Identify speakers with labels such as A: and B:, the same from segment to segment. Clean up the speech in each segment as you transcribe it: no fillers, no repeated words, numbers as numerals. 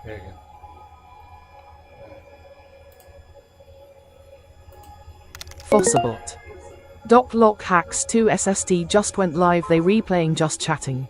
A: There you go.
B: Fossabot. DocLocHax 2 SSD just went live. They replaying just chatting.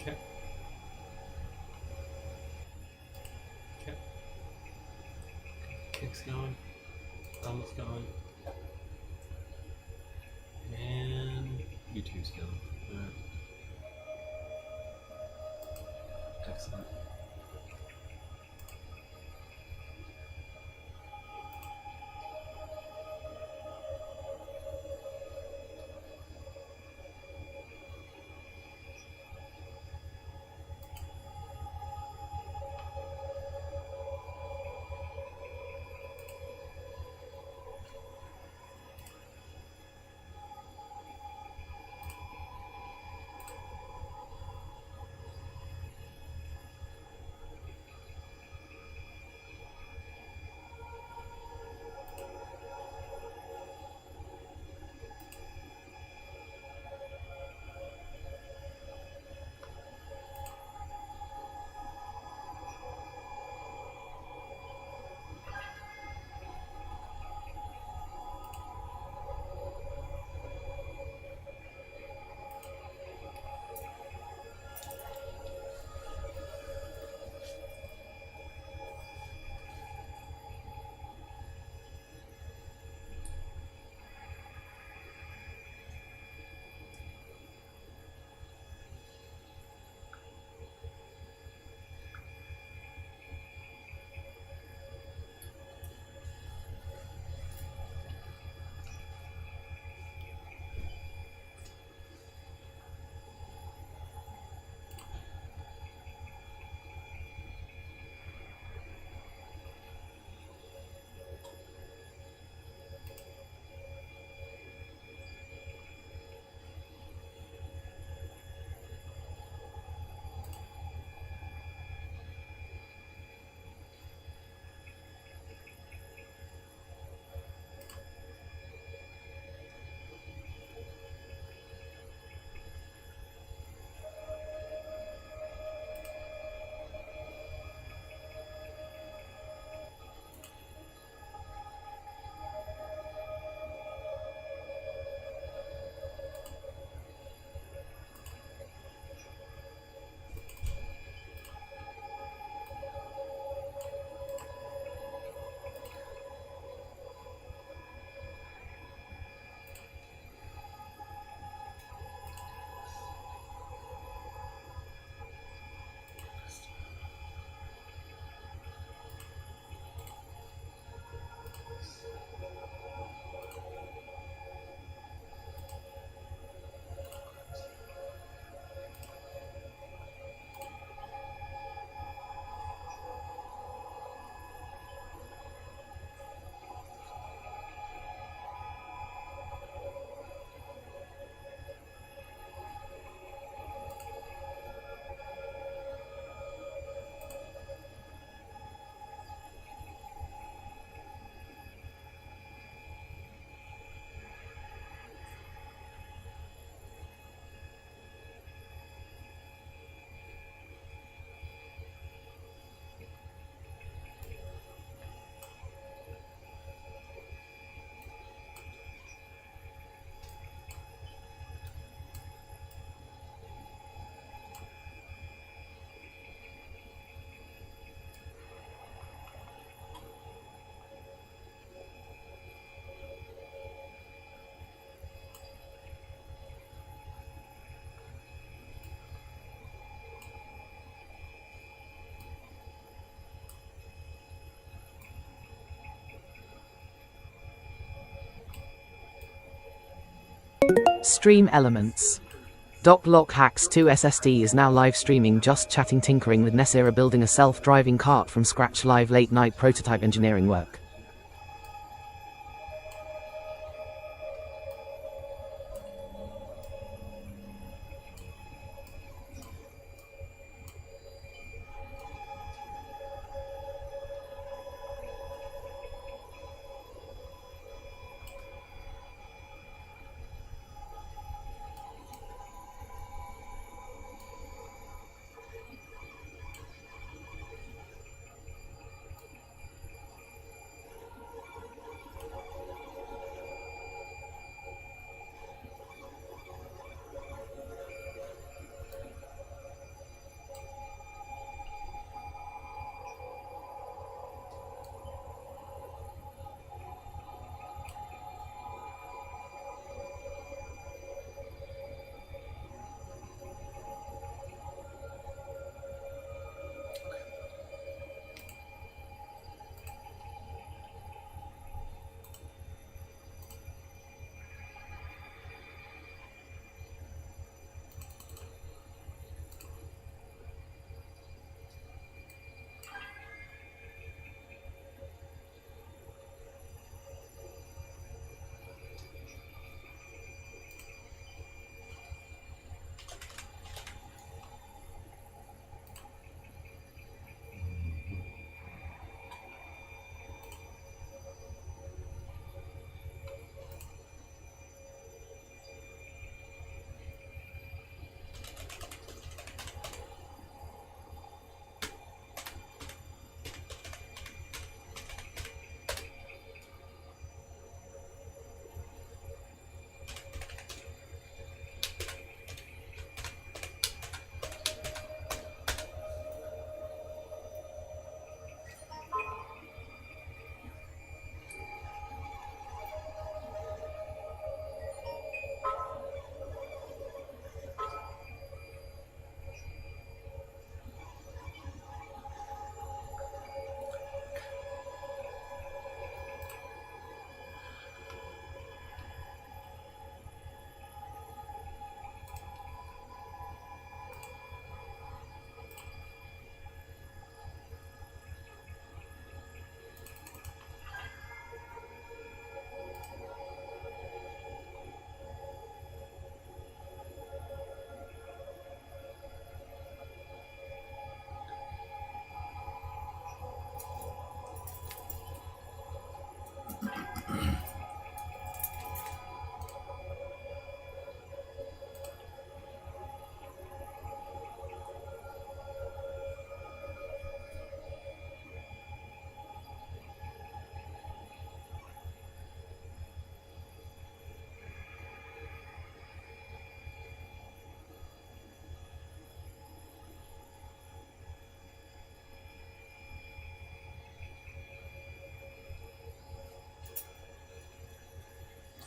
A: Okay. Okay. Kick's going. Thumb's going. And YouTube's going. Alright. Excellent.
B: Stream elements. DocLocHax 2 SSD is now live streaming just chatting tinkering with Nesira building a self-driving cart from scratch live late night prototype engineering work.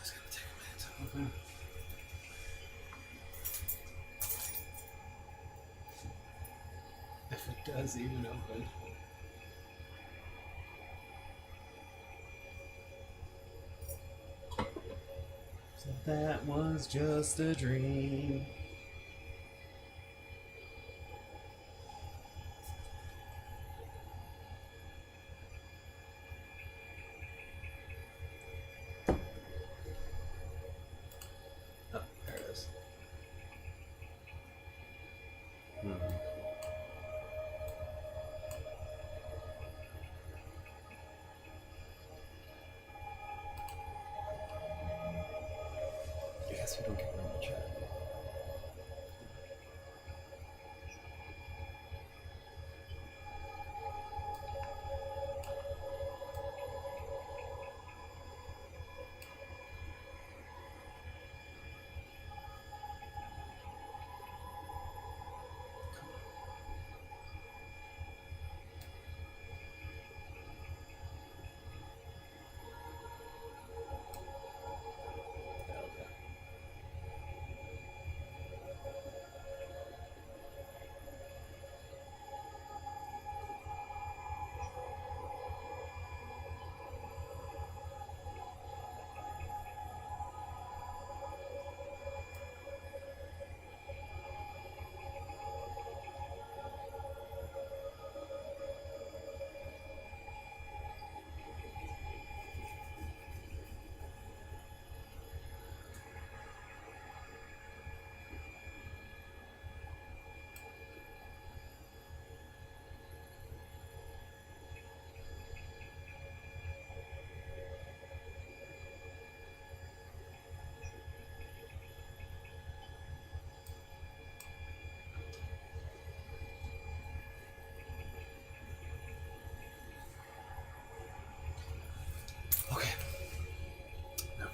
A: It's gonna take a minute to open. If it does even open. So that was just a dream. Oh, there it is. I guess we don't get very much chat.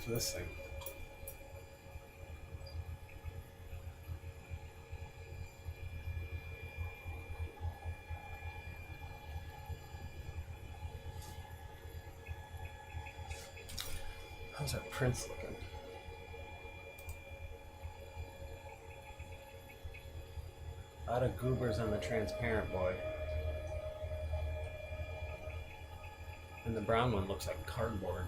A: to this thing. How's our prints looking? A lot of goobers on the transparent boy. And the brown one looks like cardboard.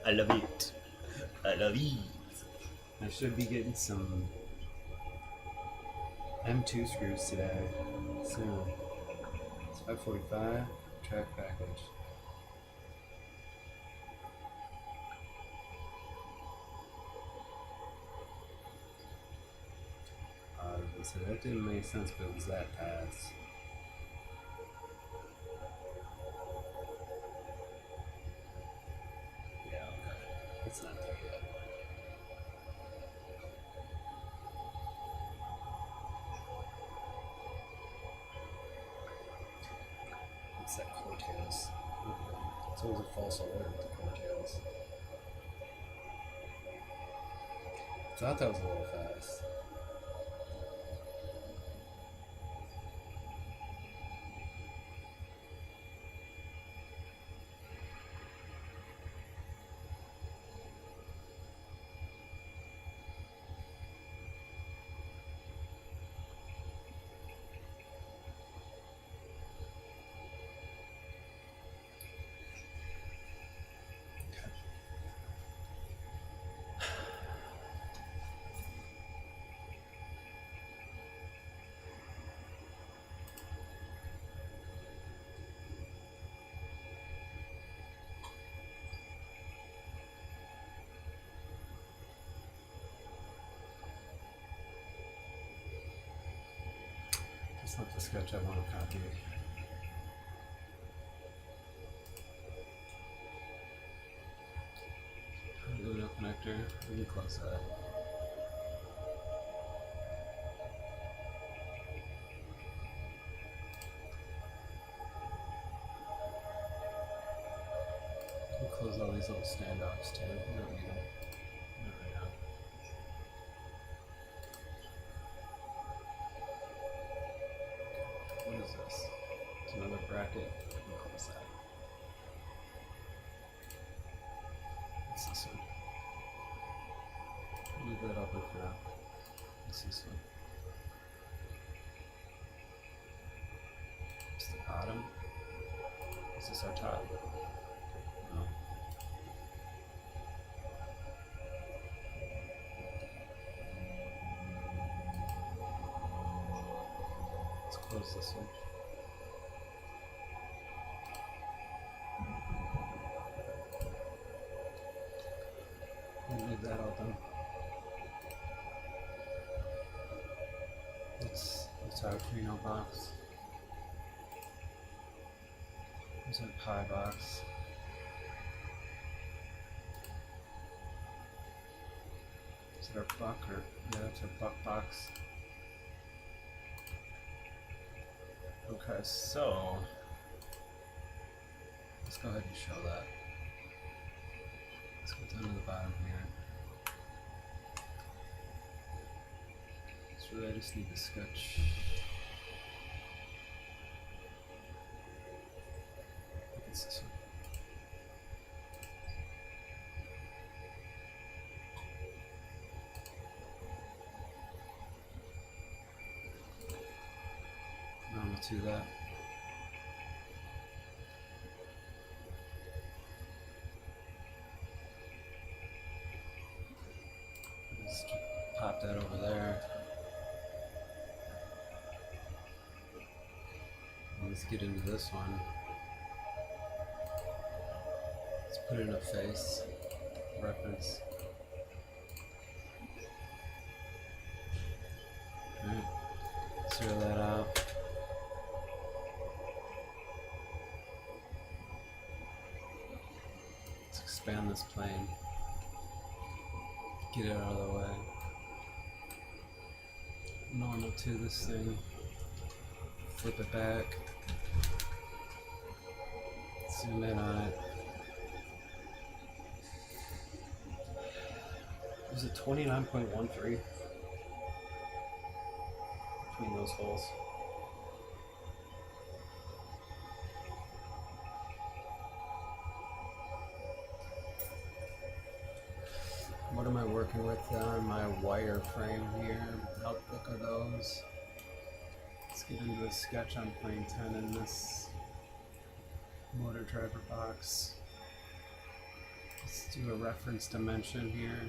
A: I love it. I love it. I should be getting some M2 screws today. Soon. It's 545 track package. So that didn't make sense, but it was that pass. Yeah, okay. It's not there yet. It's that coattails. It's always a false alert with the coattails. I thought that was a little fast. That's not the sketch I want to copy. Arduino connector. Let me close that. We'll close all these little standoffs too. We don't need them. Not right now. What is this? It's another bracket. We'll close that. What's this one? Leave that open for now. What's this one? It's the bottom. Is this our top? No. Let's close this one. Leave that open. It's our Arduino box. There's a Pi box. Is it our buck or yeah, that's our buck box. Okay, so let's go ahead and show that. Let's go down to the bottom here. So I just need the sketch. I think it's this one. Normal to that. Just pop that over there. Let's get into this one. Let's put in a face reference. Alright, zero that out. Let's expand this plane. Get it out of the way. Normal to this thing. Flip it back. zoom in on it. Is it 29.13 between those holes? What am I working with on my wire frame here? How thick are those? Let's get into a sketch on plane 10 in this motor driver box. Let's do a reference dimension here.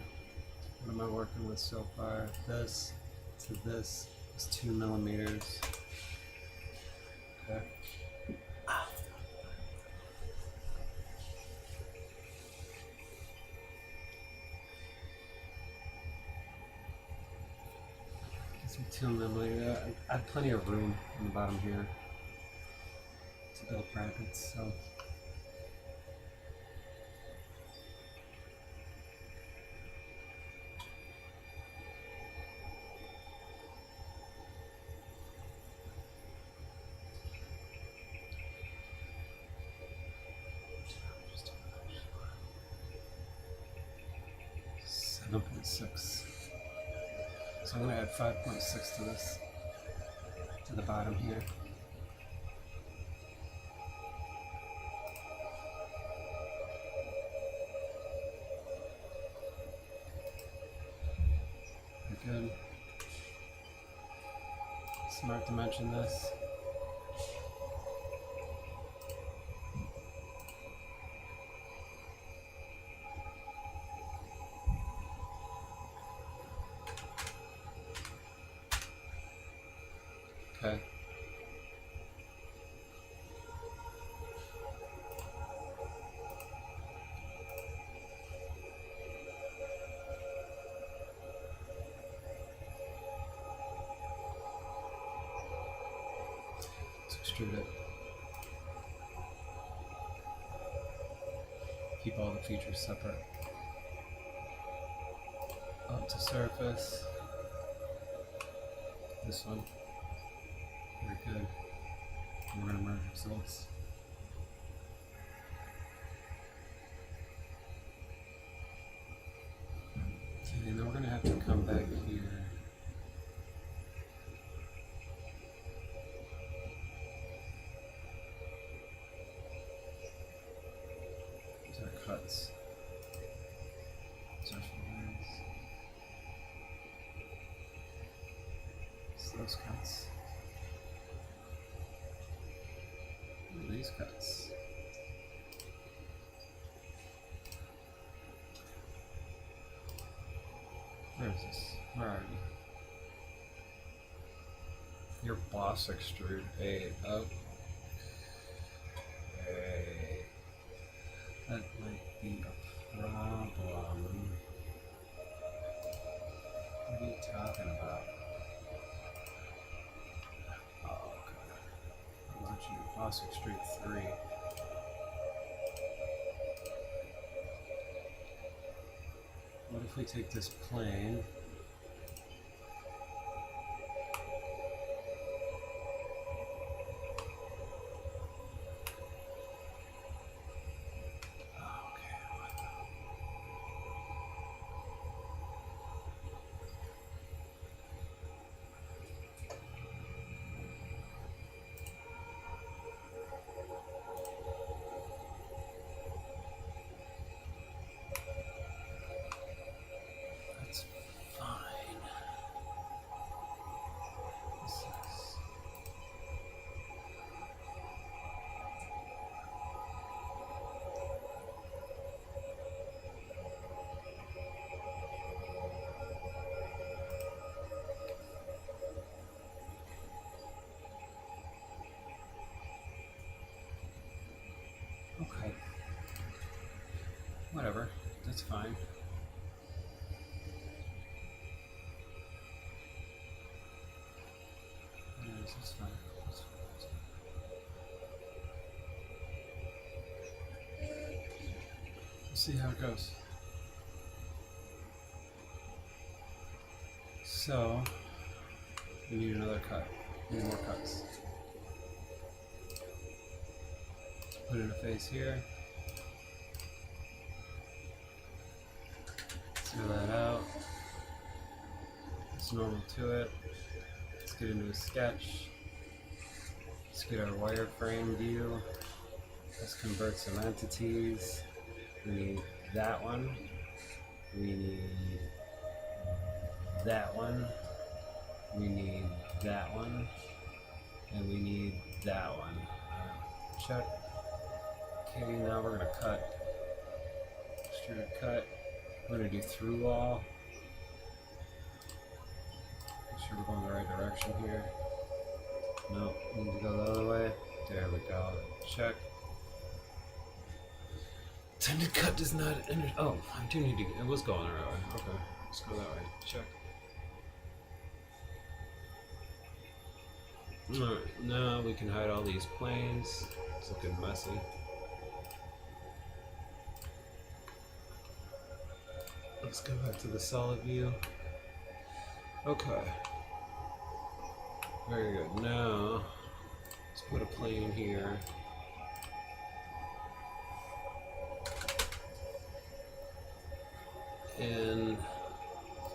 A: What am I working with so far? This to this is 2 millimeters. Okay. Some 2 millimeters. I have plenty of room on the bottom here to build brackets, so. .6. So I'm going to add 5.6 to this, to the bottom here. Good. Smart dimension this. Okay. Let's extrude it. Keep all the features separate. Up to surface. This one. Very good. We're going to merge results. Okay, and then we're going to have to come back here. These are cuts. These are lines. So those cuts. These cuts. Where is this? Where are you? Your boss extrude 8. Okay. That might be a problem. What are you talking about? Boss extrude 3. What if we take this plane okay. Whatever, that's fine. Yes, that's fine. That's fine. We'll see how it goes. So, we need another cut. We need more cuts. put interface here. Zero that out. It's normal to it. Let's get into a sketch. Let's get our wireframe view. Let's convert some entities. We need that one. We need that one. We need that one. And we need that one. Check. Okay, now we're gonna cut. Extrude cut. We're gonna do through all. Make sure we're going the right direction here. No, need to go the other way. There we go. Check. Intended cut does not enter. Oh, I do need to. It was going the right way. Okay, let's go that way. Check. Alright, now we can hide all these planes. It's looking messy. Let's go back to the solid view. Okay. Very good. Now, let's put a plane here. And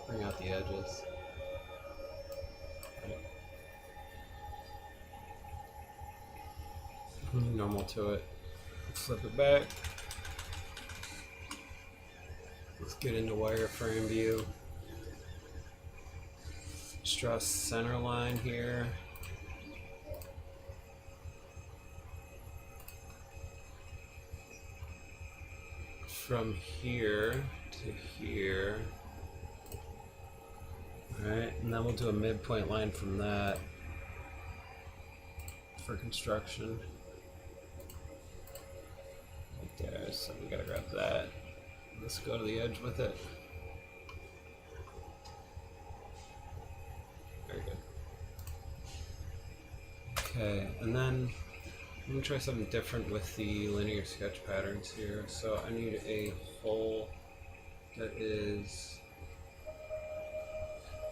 A: bring out the edges. Normal to it. Flip it back. Let's get into wireframe view. Just draw a center line here. From here to here. Alright, and then we'll do a midpoint line from that for construction. Right there, so we gotta grab that. Let's go to the edge with it. Very good. Okay, and then I'm gonna try something different with the linear sketch patterns here. So I need a hole that is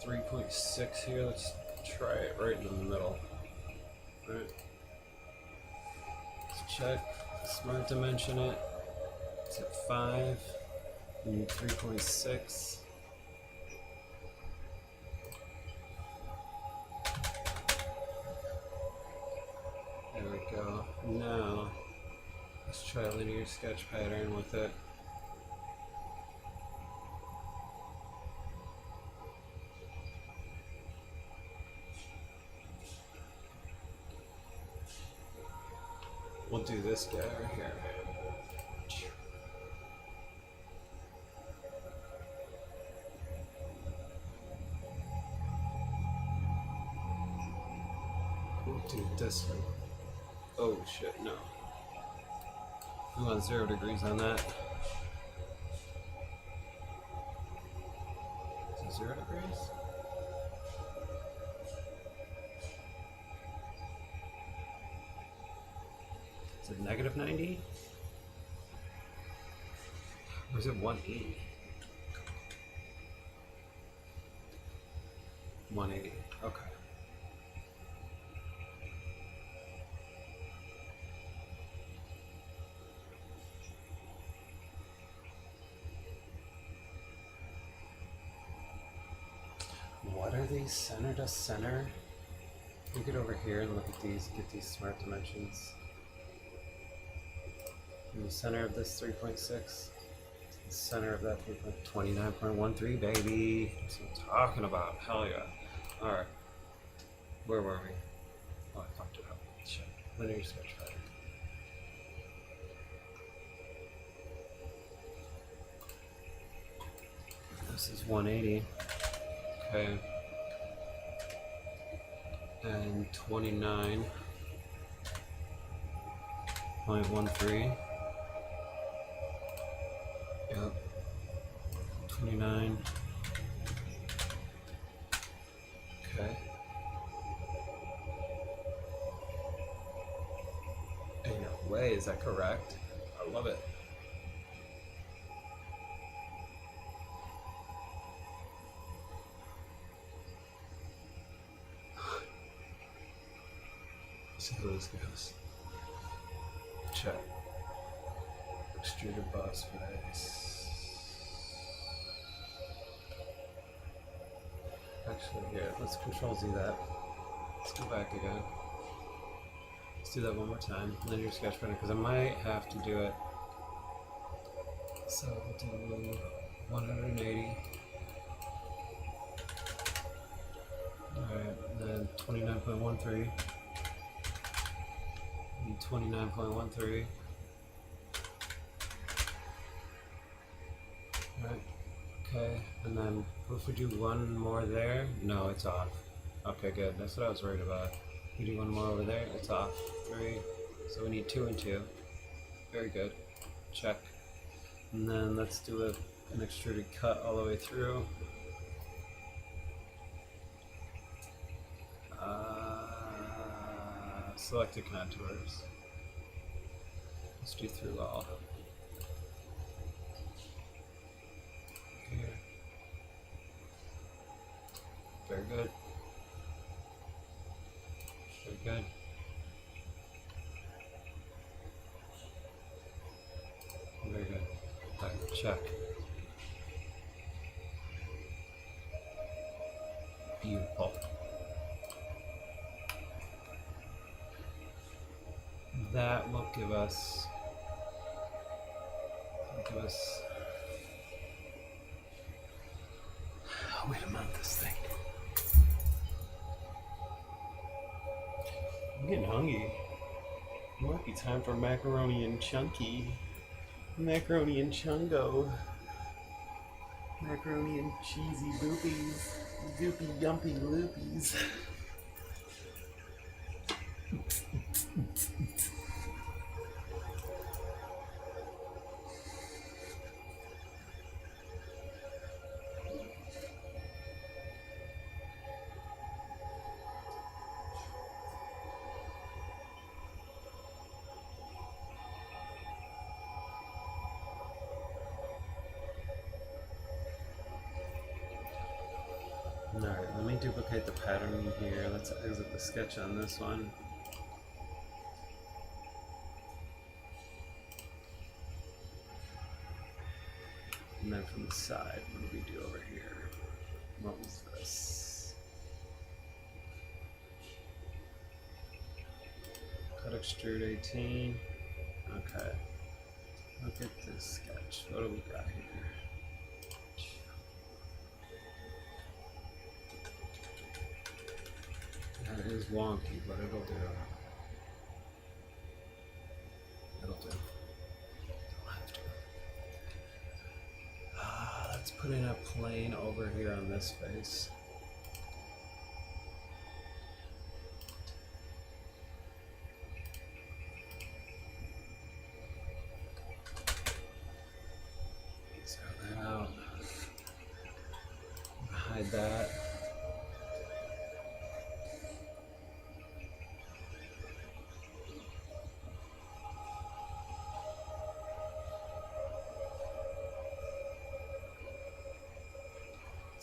A: 3.6 here. Let's try it right in the middle. Alright. Let's check. Smart dimension it. It's at 5. We need 3.6. There we go. Now, let's try a linear sketch pattern with it. We'll do this guy right here. We'll do this one. Oh shit, no. We want 0 degrees on that. Is it 0 degrees? Is it negative 90? Or is it 180? 180, okay. What are these center to center? We'll get over here and look at these, get these smart dimensions. In the center of this 3.6, the center of that 29.13, baby. That's what I'm talking about. Hell yeah. Alright. Where were we? Oh, I fucked it up. Shit. Linear sketch pattern. This is 180. Okay. And 29.13. Yep. 29. Okay. In a way, is that correct? I love it. See how this goes. Check. extruded bus base. Actually, here, let's Control Z that. Let's go back again. Let's do that one more time. And then your sketch printer, because I might have to do it. So we'll do 180. Alright, then 29.13. And 29.13. Alright, okay, and then if we do one more there, no, it's off. Okay, good, that's what I was worried about. We do one more over there, it's off. 3, so we need 2 and 2. Very good, check. And then let's do an extruded cut all the way through. Selected contours. Let's do through all. Here. Very good. Very good. Very good. Right, check. Beautiful. That will give us. Oh, wait a minute, this thing. I'm getting hungry. It might be time for macaroni and chunky. Macaroni and chungo. Macaroni and cheesy boopies. Doopy yumpy loopies. Alright, let me duplicate the pattern here. Let's exit the sketch on this one. And then from the side, what do we do over here? What was this? Cut extrude 18. Okay. Look at this sketch. What do we got here? That is wonky, but it'll do. It'll do. It'll have to. Let's put in a plane over here on this face. Zero that out. Hide that.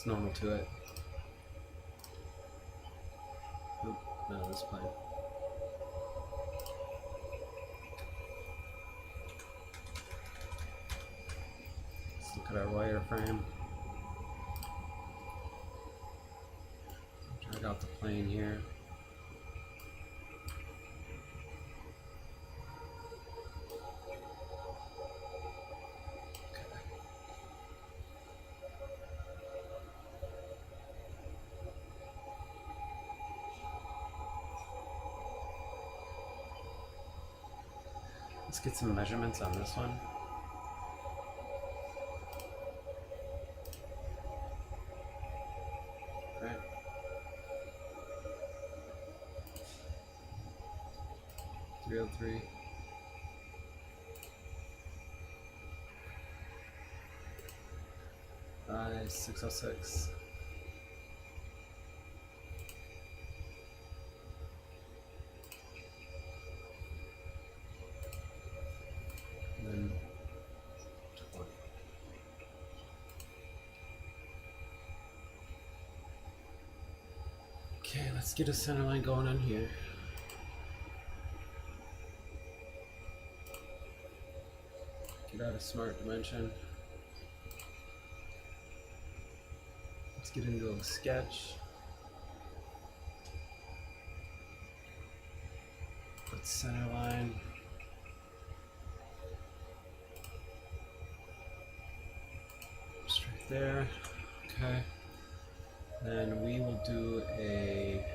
A: Normal to it. Oop, no, this plane. Let's look at our wireframe. Drag out the plane here. Let's get some measurements on this one. Right. .303. .606. Then 20. Okay, let's get a center line going on here. Get a smart dimension. Let's get into a sketch. Put center line. Straight there. Okay. Then we will do a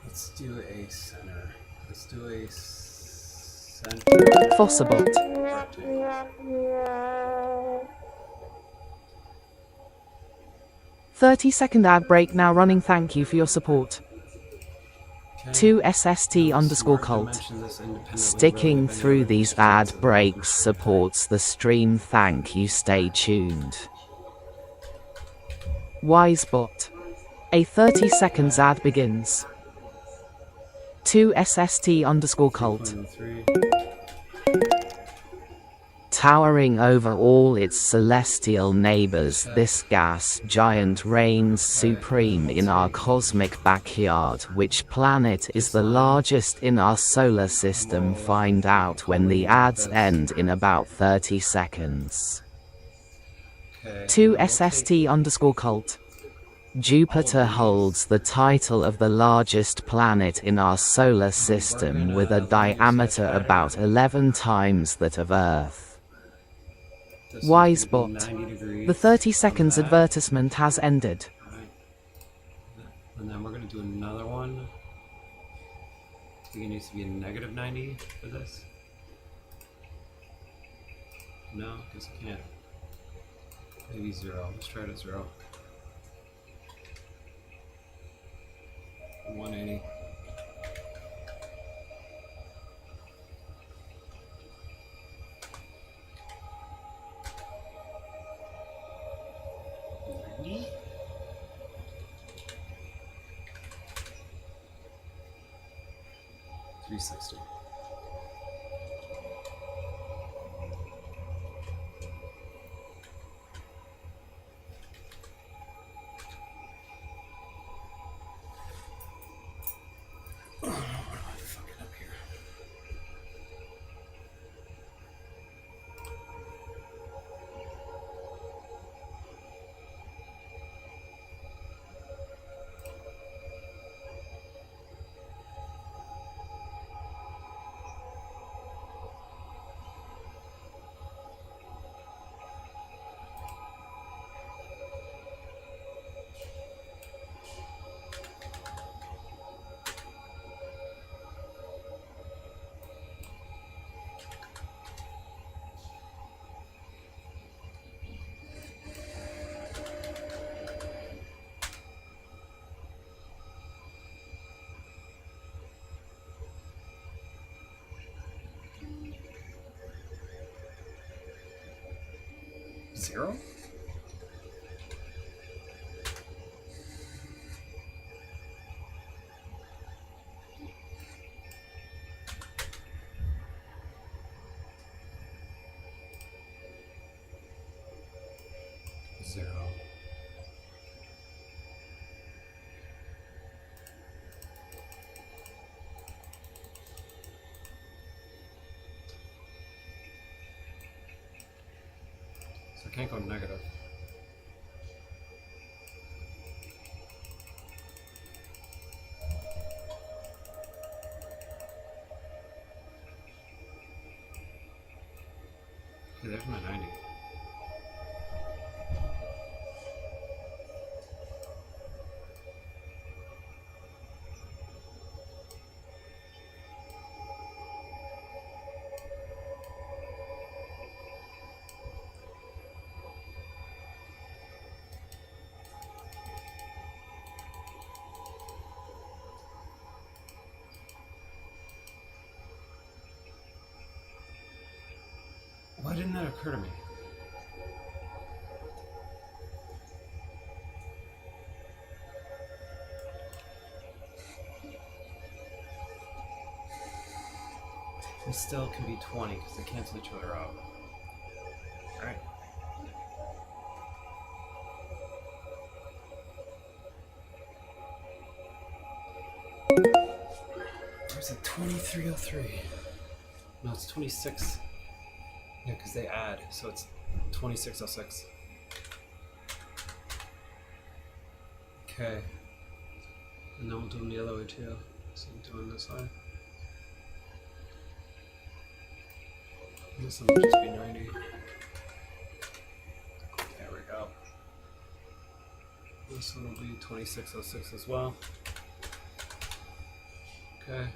A: let's do a center. Let's do a center.
B: Fossabot.
A: Rectangle.
B: 30-second ad break now running. Thank you for your support.
A: Okay.
B: 2SST_cult. Sticking through these ad breaks supports the stream. Thank you. Stay tuned. Wisebot. A 30 seconds ad begins. 2SST_cult. Towering over all its celestial neighbors, this gas giant reigns supreme in our cosmic backyard. Which planet is the largest in our solar system? Find out when the ads end in about 30 seconds. 2SST_cult. Jupiter holds the title of the largest planet in our solar system with a diameter about 11 times that of Earth. Wisebot. The 30 seconds advertisement has ended.
A: And then we're going to do another one. I think it needs to be a -90 for this. No, because I can't. Maybe 0. Let's try it at 0. 180. $360. What am I fucking up here? Zero? Zero. So I can't go negative. Okay, there's my 90. Why didn't that occur to me? It still can be 20 because they cancel each other out. Alright. There's a 2303. No, it's 26. Yeah, because they add, so it's 2606. Okay. And then we'll do them the other way too. So I'm doing this way. This one will just be 90. There we go. This one will be 2606 as well. Okay.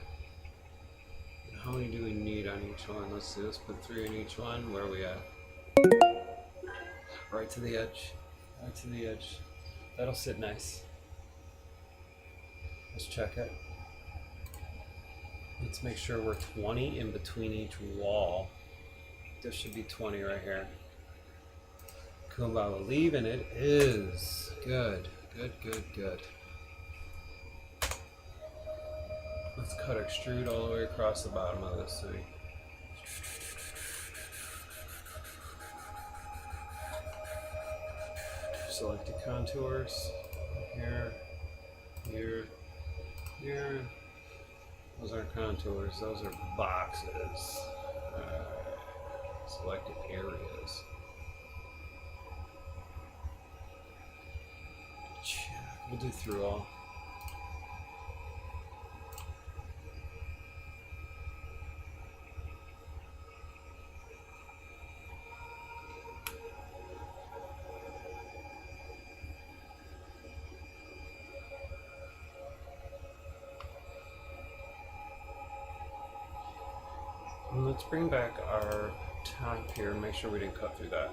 A: And how many do we need on each one? Let's see, let's put 3 in each one. Where are we at? Right to the edge. Right to the edge. That'll sit nice. Let's check it. Let's make sure we're 20 in between each wall. There should be 20 right here. Kumba, leaving it is good. Good, good, good. Let's cut extrude all the way across the bottom of this thing. Select the contours. Here, here, here. Those aren't contours, those are boxes. Selected areas. Check. We'll do through all. And let's bring back our top here and make sure we didn't cut through that.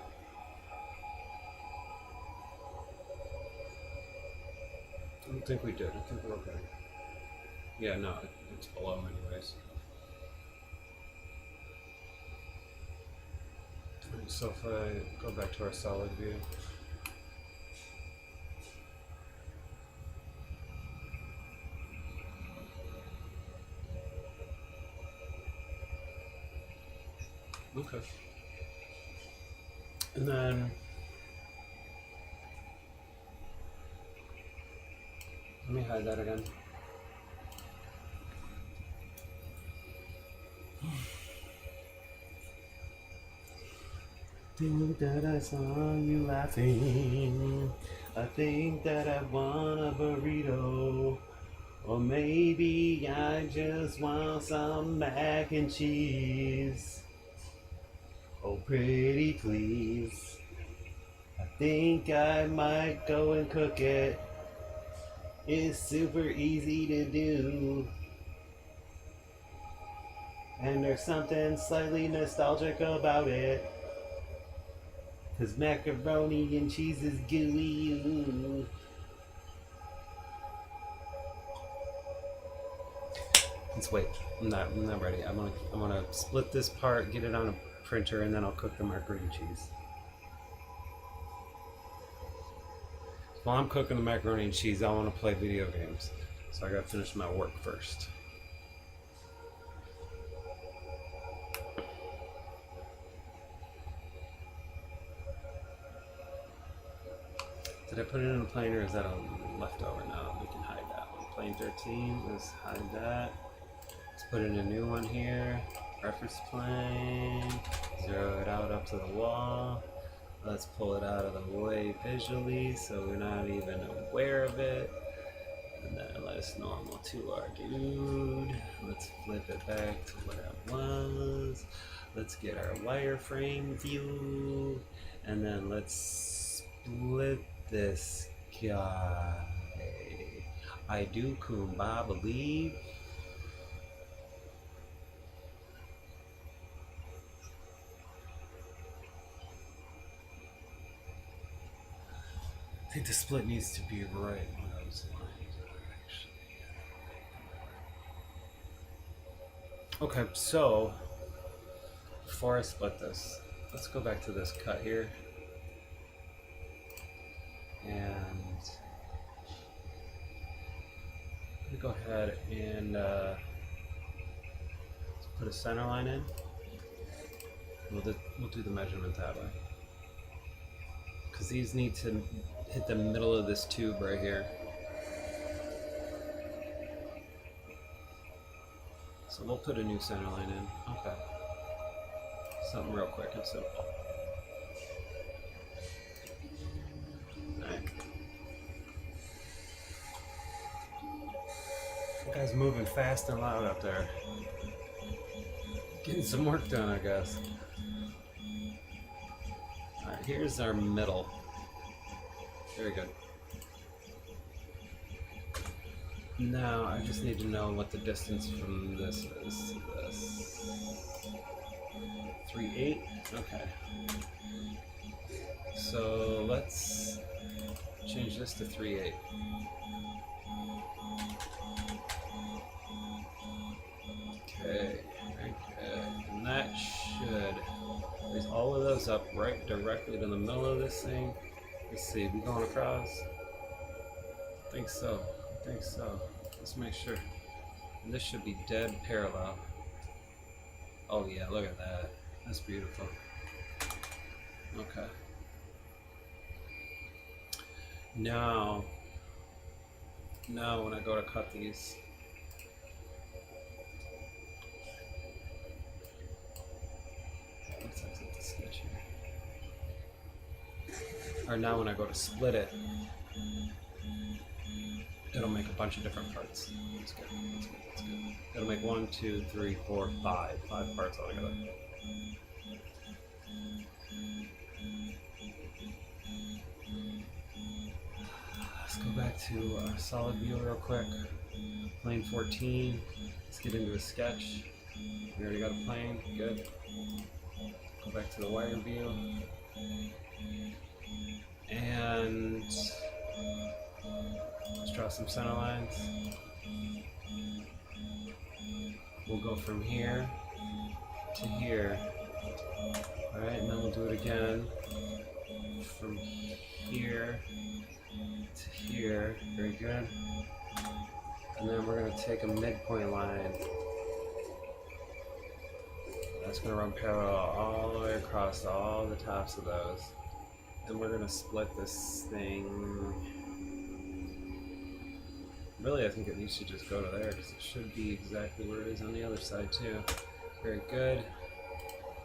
A: I don't think we did. I think we're okay. Yeah, no, it's below anyways. So if I go back to our solid view. Okay. And then let me hide that again. Think that I saw you laughing. I think that I want a burrito. Or maybe I just want some mac and cheese. Oh, pretty please. I think I might go and cook it. It's super easy to do. And there's something slightly nostalgic about it. 'Cause macaroni and cheese is gooey. Ooh. Let's wait. I'm not ready. I'm gonna split this part, get it on a printer, and then I'll cook the macaroni and cheese. While I'm cooking the macaroni and cheese, I want to play video games. So I gotta finish my work first. Did I put it in a plane or is that a leftover? No, we can hide that one. Plane 13, let's hide that. Let's put in a new one here. Reference plane. Zero it out up to the wall. Let's pull it out of the way visually so we're not even aware of it. And then let's normal to our dude. Let's flip it back to where it was. Let's get our wireframe view. And then let's split this guy. I do Kumba believe. I think the split needs to be right where those lines are actually. Okay, so before I split this, let's go back to this cut here. And I'm gonna go ahead and let's put a center line in. We'll do the measurement that way. Because these need to hit the middle of this tube right here. So we'll put a new center line in. Okay. Something real quick and simple. Alright. That guy's moving fast and loud up there. Getting some work done, I guess. Alright, here's our middle. Very good. Now, I just need to know what the distance from this is to this. 3/8? Okay. So let's change this to 3/8. Okay, very good. And that should raise all of those up right directly to the middle of this thing. Let's see, we going across? I think so. I think so. Let's make sure. And this should be dead parallel. Oh yeah, look at that. That's beautiful. Okay. Now when I go to cut these, let's exit the sketch here. Or now when I go to split it, it'll make a bunch of different parts. That's good. That's good. That's good. It'll make 1, 2, 3, 4, 5. 5 parts altogether. Let's go back to our solid view real quick. Plane 14. Let's get into a sketch. We already got a plane. Good. Go back to the wire view. And let's draw some center lines. We'll go from here to here. Alright, and then we'll do it again. From here to here. Very good. And then we're going to take a midpoint line. That's going to run parallel all the way across all the tops of those. And we're going to split this thing. Really, I think it needs to just go to there because it should be exactly where it is on the other side too. Very good.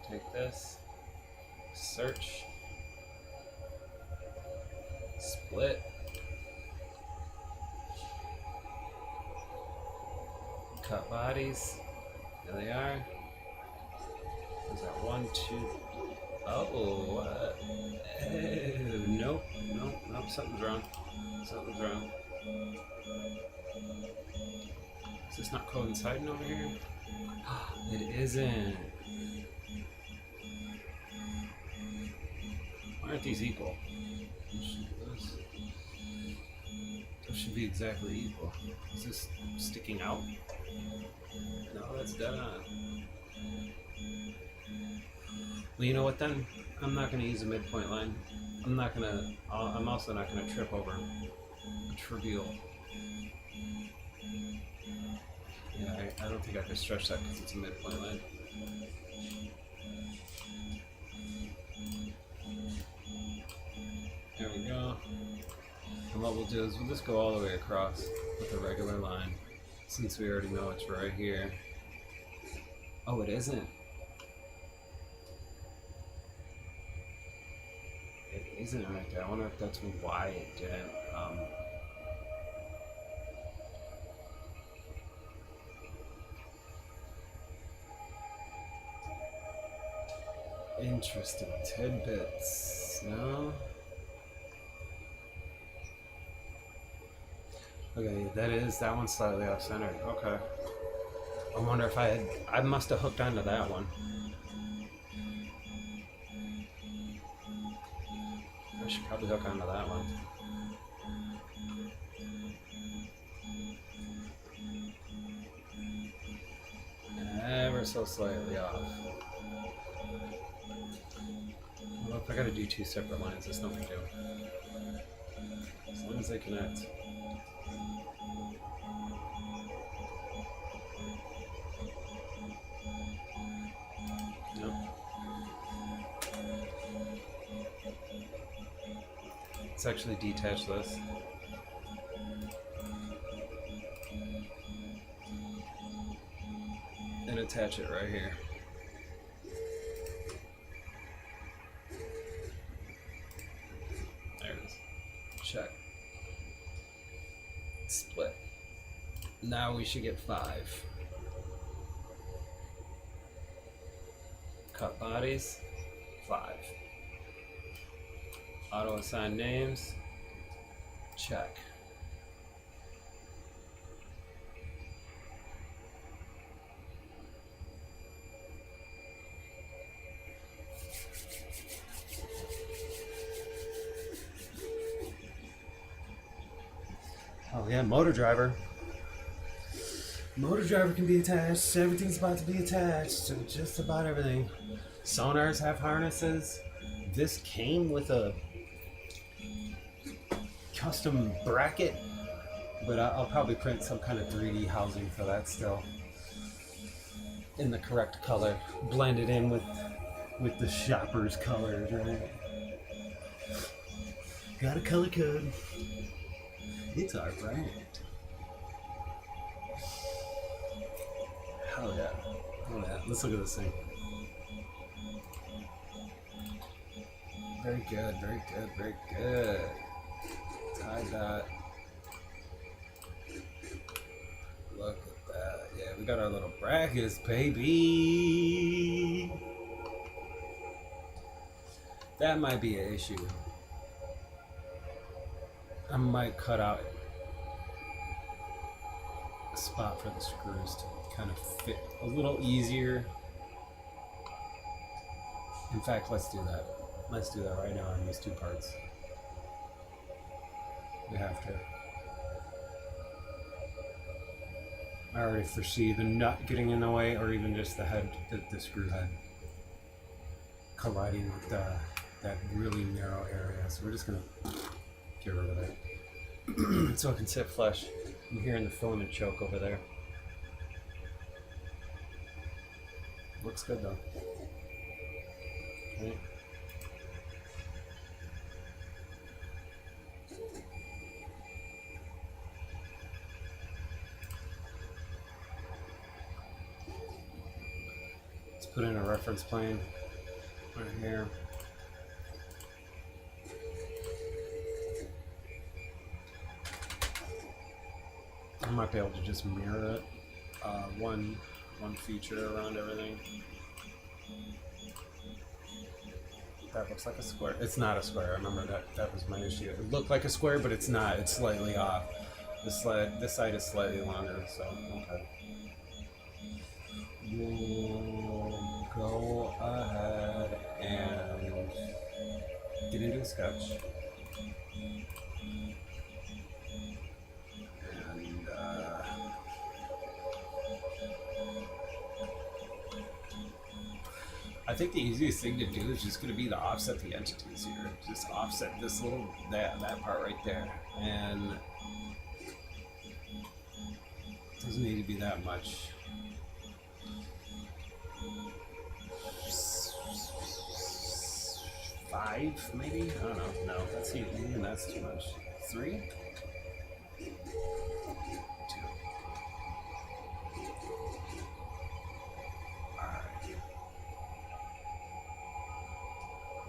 A: Take this, search, split, cut bodies. There they are. Is that 1, 2? Oh, nope, something's wrong. Something's wrong. Is this not coinciding over here? It isn't. Why aren't these equal? Those should be exactly equal. Is this sticking out? No, that's dead on. Well, you know what then? I'm not going to use a midpoint line. I'm also not going to trip over a trivial. Yeah, I don't think I can stretch that because it's a midpoint line. There we go. And what we'll do is we'll just go all the way across with a regular line, since we already know it's right here. Oh, it isn't. It isn't right there. I wonder if that's why it didn't. Interesting tidbits. No? Okay, that one's slightly off center. Okay. I wonder if I must have hooked onto that one. I should probably hook onto that one. Ever so slightly off. Well, if I gotta do 2 separate lines, that's no big deal. As long as they connect. Let's actually detach this. And attach it right here. There it is. Check. Split. Now we should get 5. Cut bodies, 5. Auto assign names, check. Oh yeah, motor driver. Motor driver can be attached. Everything's about to be attached to just about everything. Sonars have harnesses. This came with a custom bracket, but I'll probably print some kind of 3D housing for that still. In the correct color. Blend it in with the shopper's colors, right? Got a color code. It's our brand. Hell yeah. Oh yeah. Let's look at this thing. Very good, very good, very good. Tie that. Look at that. Yeah, we got our little brackets, baby. That might be an issue. I might cut out a spot for the screws to kind of fit a little easier. In fact, let's do that. Let's do that right now on these 2 parts. We have to. I already foresee the nut getting in the way, or even just the head, the screw head, colliding with that really narrow area. So we're just gonna get rid of it so it can sit flush. I'm hearing the filament choke over there. Looks good though. Okay. Let's put in a reference plane right here. I might be able to just mirror it, one feature around everything. That looks like a square. It's not a square. I remember that was my issue. It looked like a square, but it's not. It's slightly off. This side is slightly longer, so okay. We'll go ahead and get into a sketch. I think the easiest thing to do is just going to be to offset the entities here. Just offset this little, that part right there. And it doesn't need to be that much. 5, maybe? I don't know. No, that's even that's too much. 3? 2.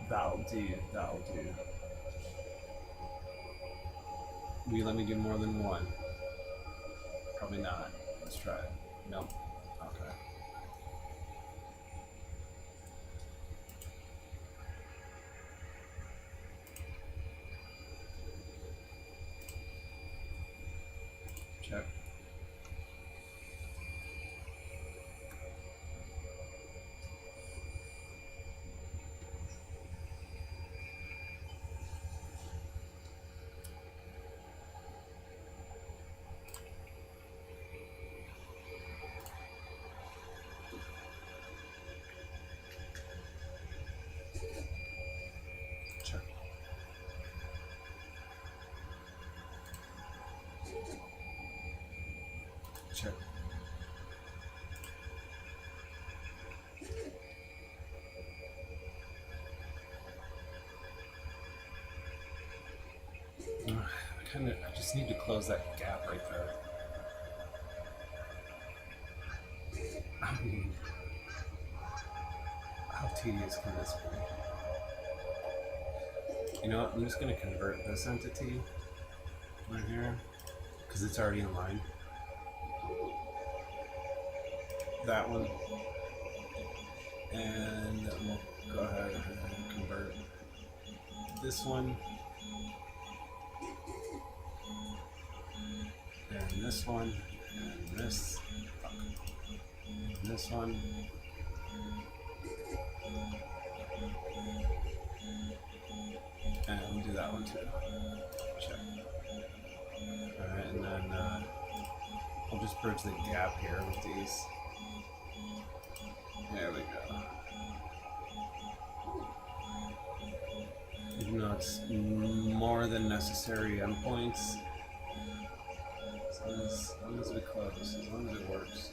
A: That'll do. That'll do. Will you let me do more than 1? Probably not. Let's try it. Nope. Okay. Check. Check. Check. I just need to close that gap right there. I mean, how tedious can this be? You know what? I'm just going to convert this entity right here because it's already in line. That one. And we'll go ahead and convert this one. And this one. And this. And this one. And we'll do that one too. Check. Alright, and then I'll just bridge the gap here with these. There we go. Even though it's more than necessary endpoints, as long as we close, as long as it works.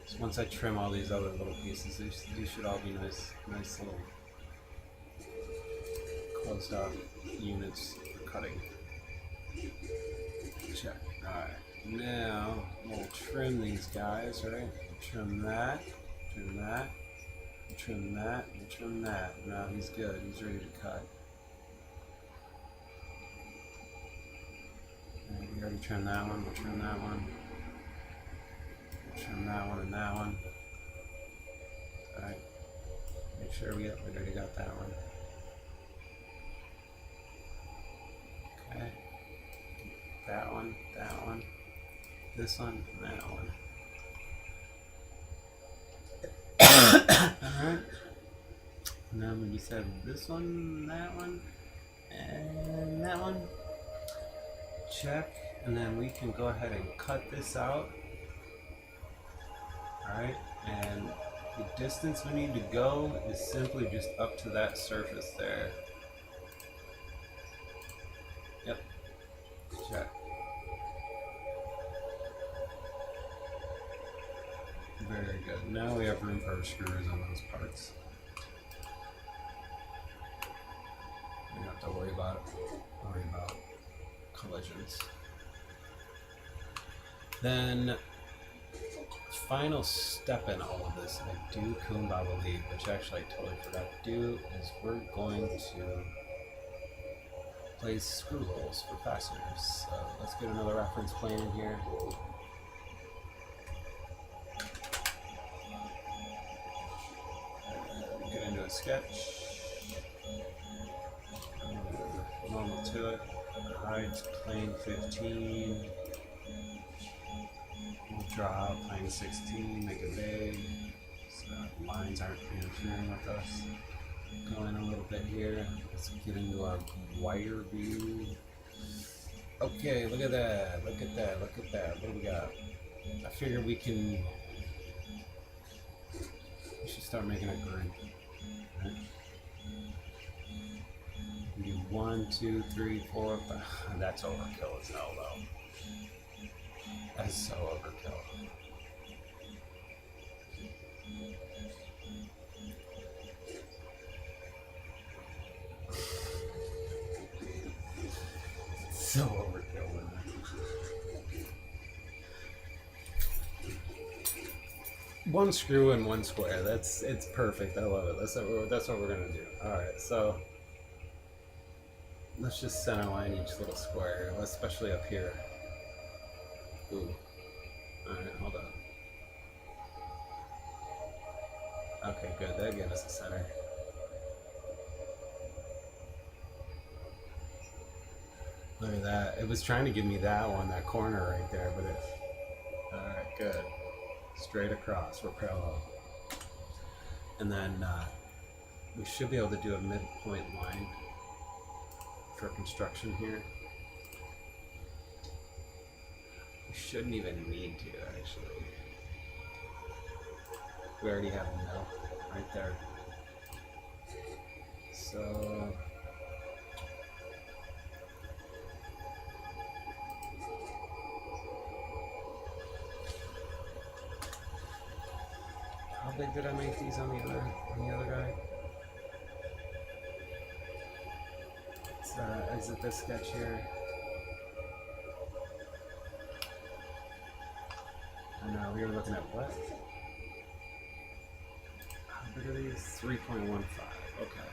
A: So once I trim all these other little pieces, these should all be nice little closed off units for cutting. Check. Alright. Now we'll trim these guys, right? Trim that, trim that, trim that, and trim that. Now he's good, he's ready to cut. Right, we already trimmed that one, we'll trim that one. We'll trim that one and that one. Alright. Make sure we already got that one. Okay. That one, this one, and that one. Alright. And then we said this one, that one, and that one. Check. And then we can go ahead and cut this out. Alright. And the distance we need to go is simply just up to that surface there. Yep. Check. Very good. Now we have room for our screws on those parts. We don't have to worry about collisions. Then, final step in all of this, I do Kumbaba leave, which actually I totally forgot to do, is we're going to place screw holes for fasteners. So let's get another reference plane in here. Get into a sketch. Normal to it. Hides plane 15. We'll draw out plane 16, make it big, so lines aren't interfering with us. Go in a little bit here. Let's get into our wire view. Okay, look at that, look at that, look at that. What do we got? I figure we should start making a grid. Right? We do 1, 2, 3, 4, 5. That's overkill as hell though. That's so overkill. So overkill, isn't it? One screw and one square. It's perfect. I love it. That's what we're gonna do. All right, so let's just center line each little square, especially up here. Ooh. Alright, hold on. Okay, good. That gave us a center. Look at that. It was trying to give me that one, that corner right there, but it... Alright, good. Straight across. We're parallel. And then we should be able to do a midpoint line for construction here. Shouldn't even need to, actually. We already have the mill right there. So how big did I make these on the other guy? exit this sketch here. And we were looking at what? How big are these? 3.15. Okay.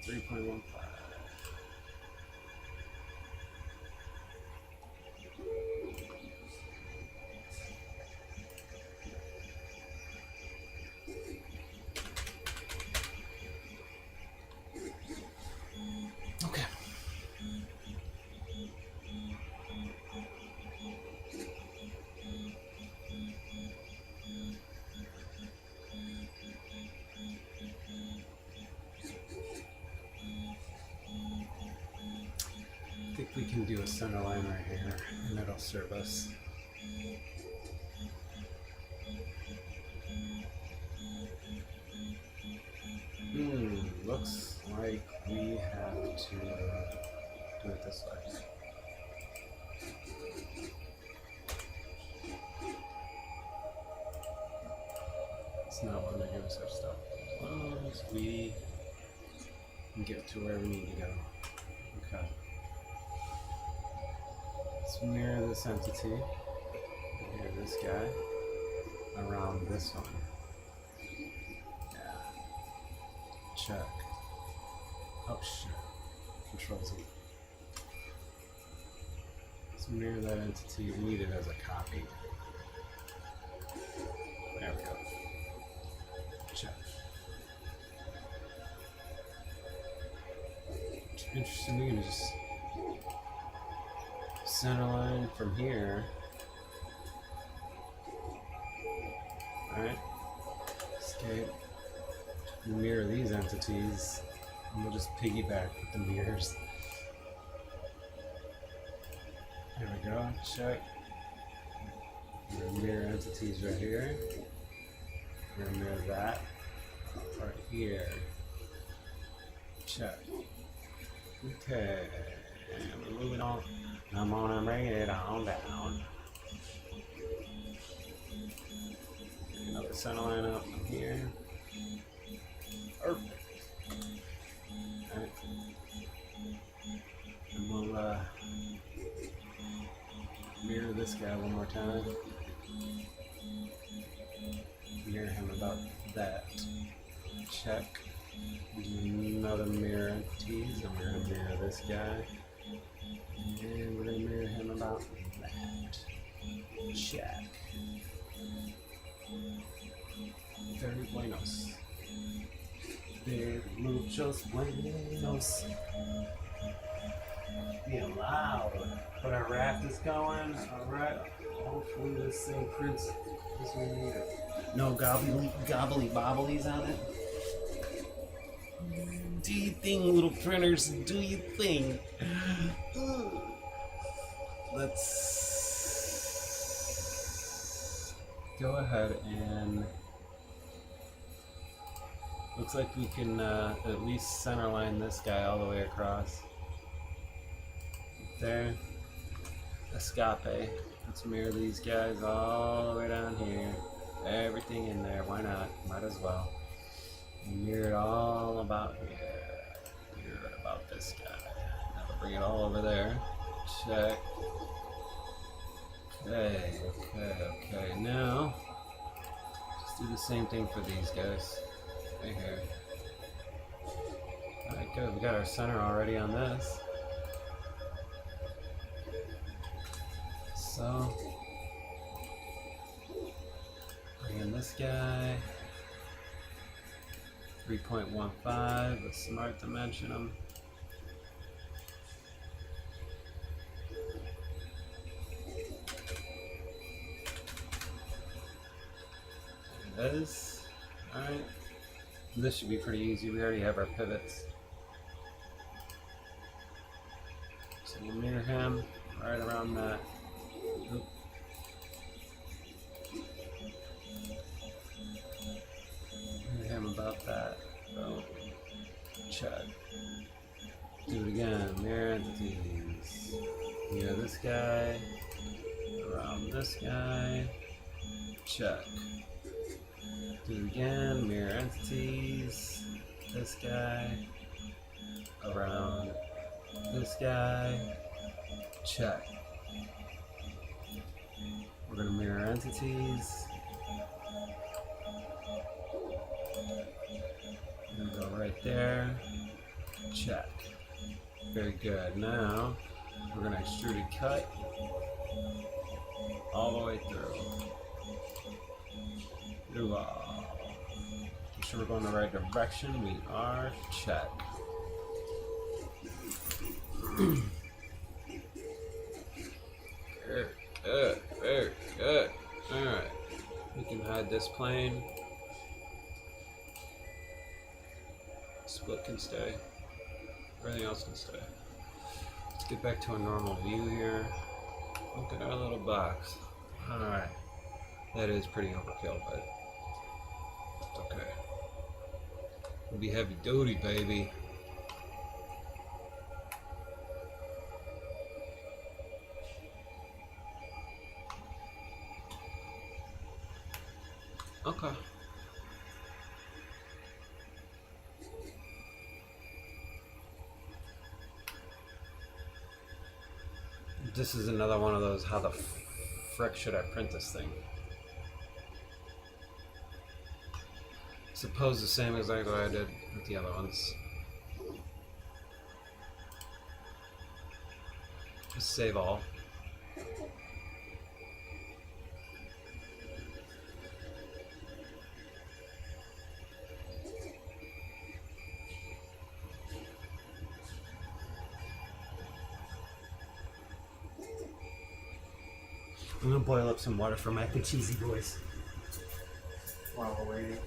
A: 3.15. Okay. I think we can do a center line right here, and that'll serve us. Looks like we have to do it this way. It's not what I'm doing such stuff. As long as we can get to where we need to go. Okay. Let's mirror this entity. Mirror this guy around this one. Check. Oh shit. Control Z. Let's mirror that entity. We need it as a copy. There we go. Check. Interesting, we can just center line from here. Alright. Escape. Mirror these entities, and we'll just piggyback with the mirrors. There we go, check. We're gonna mirror entities right here. We're gonna mirror that right here. Check. Okay, and we're moving on. I'm gonna bring it on down. Another center line up from here. Perfect. Alright. And we'll mirror this guy one more time. Mirror him about that. Check. Do another mirror entities, and we're gonna mirror this guy. And we're gonna mirror him about that. Check. Very buenos. De muchos buenos. Being loud. But our raft is going. Alright. Hopefully this thing prints as we need it. No gobbly bobblies on it. Do you think, little printers? Do you think? Let's go ahead and looks like we can at least center line this guy all the way across. There. Escape. Let's mirror these guys all the way down here. Everything in there. Why not? Might as well. Mirror it all about here. Mirror it about this guy. Now we'll bring it all over there. Check. Okay. Now, just do the same thing for these guys. Right here. Alright, good. We got our center already on this. So, bring in this guy. 3.15. Let's smart dimension them. There it is. Alright. This should be pretty easy. We already have our pivots. So we'll mirror him right around that. Oop. Mirror him about that. Oh. Check. Do it again. Mirror entities. Mirror this guy. Around this guy. Check. Do it again. Mirror entities. This guy. around this guy. Check. We're going to mirror entities. I'm going to go right there. Check. Very good. Now, we're going to extrude a cut all the way through. Make sure we're going the right direction. We are. Check. Very good. Alright. We can hide this plane. Split can stay. Everything else can stay. Let's get back to a normal view here. Look at our little box. Alright. That is pretty overkill, but it's okay. We'll be heavy duty, baby. Okay. This is another one of those, how the frick should I print this thing? Suppose the same exactly way I did with the other ones. Just save all. I'm gonna boil up some water for mac and cheesy boys while we're waiting.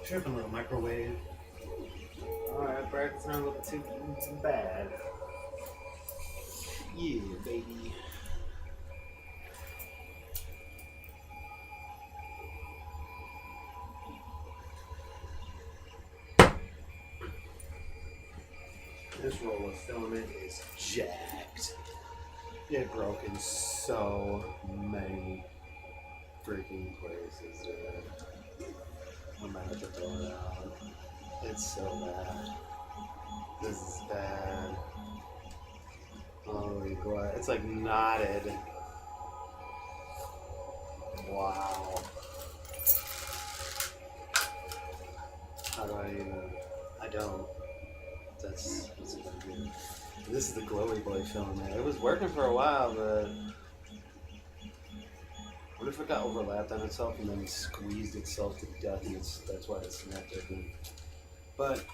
A: Tripping little microwave. Alright, Brad, it's not a little too bad. Yeah, baby. This roll of filament is jacked. It broke in so many freaking places, dude. I'm gonna have to throw it out. It's so bad. This is bad. Holy God. It's like knotted. Wow. is the glowy boy filament. It was working for a while, but what if it got overlapped on itself and then squeezed itself to death, and that's why it snapped open. But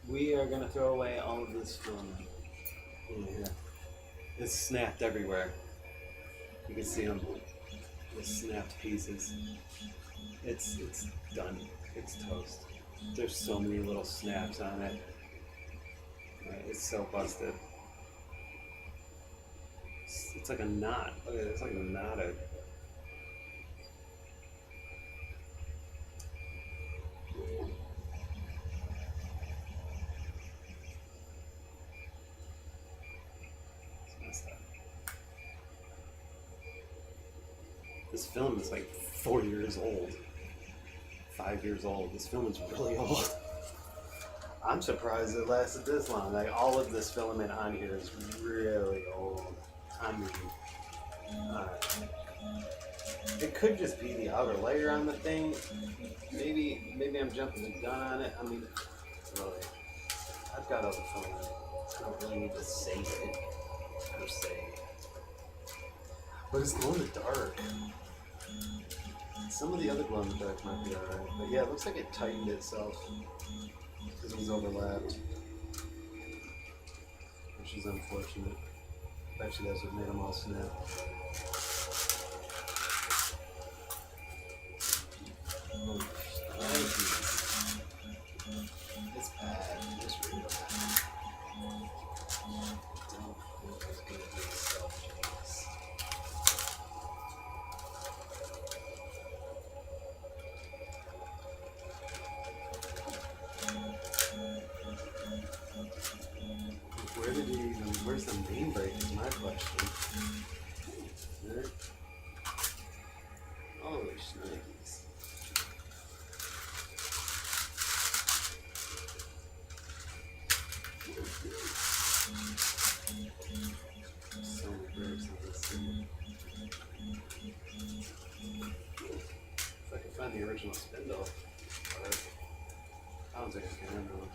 A: we are gonna throw away all of this filament. Yeah, it's snapped everywhere. You can see them, the snapped pieces. It's done. It's toast. There's so many little snaps on it. It's so busted. It's like a knot. Look at it. It's like a knotted. It's messed up. This film is like 4 years old. 5 years old. This film is really old. I'm surprised it lasted this long. Like, all of this filament on here is really old. I mean, it could just be the outer layer on the thing. Maybe I'm jumping the gun on it. I mean, really, I've got other filament. I don't really need to save it per se. But it's glow in the dark. Some of the other glow in the dark might be alright. But yeah, it looks like it tightened itself because it was overlapped, which is unfortunate. Actually, that's what made them all snap. Oh, it's bad. It's really bad. Don't think it's going to be self-chase. Where's the main break is my question. There. Holy shnikes. So many breaks on this thing. If I can find the original spindle, but I don't think I can though.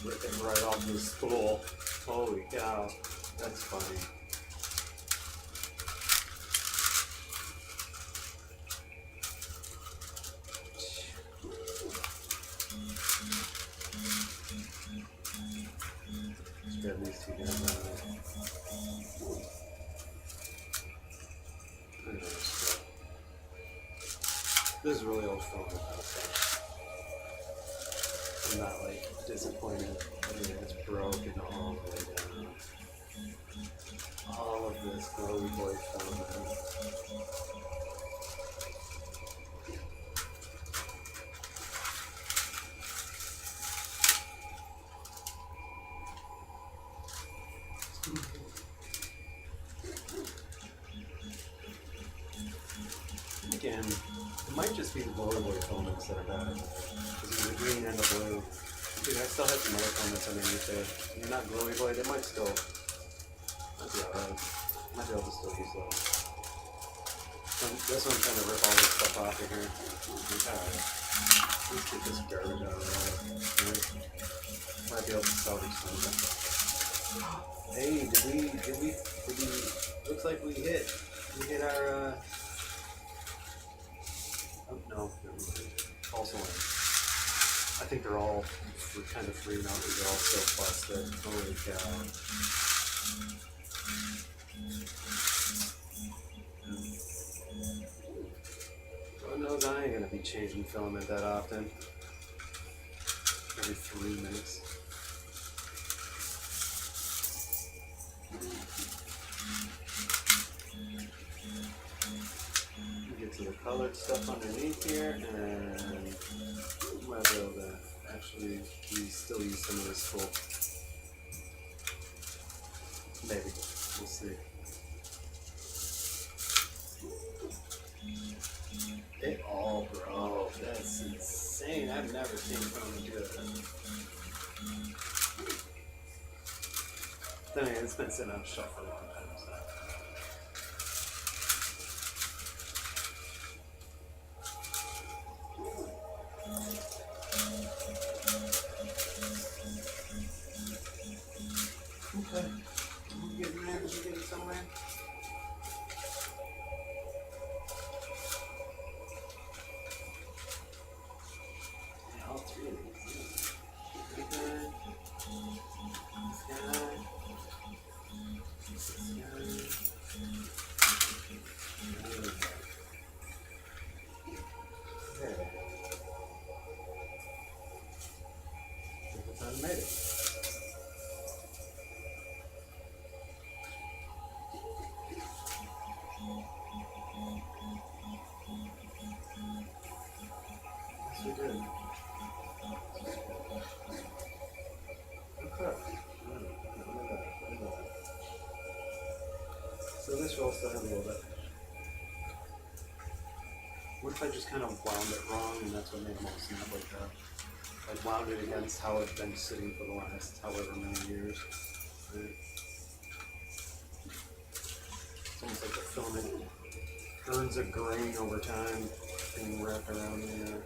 A: Ripping right off the spool. Holy cow, that's funny. Let's grab these two guys out of there. Look at this stuff. This is really old film. I'm not like disappointed. I mean, it's broken all the way down. All of this glowy boy filament. Again, it might just be the glowy boy filaments that are bad. Because the green and the blue. Dude, I still have some other filaments underneath there. They're not glowy boy, they might be alright. Might be able to still use those. That's why I'm trying to rip all this stuff off of here. Alright. Let's get this garbage out of the way. Right? Might be able to salvage some of that. Hey, did we, looks like we hit our, oh, no, never mind. False alarm. I think they're all kind of free now because they're all so busted. Holy cow. God knows I ain't gonna be changing filament that often. Every 3 minutes. Get to the colored stuff underneath here, and we might be able to actually still use some of this spool. Maybe. We'll see. It all broke. That's insane. I've never seen something do that. I mean, it's been sitting on the shelf for a long time. So. and made it. Yes, we did. Okay. So this roll still has a little bit. What if I just kind of wound it wrong and that's what made them all snap like that? I wound it against how it's been sitting for the last however many years. Right? It's almost like the filament earns a grain over time being wrapped around the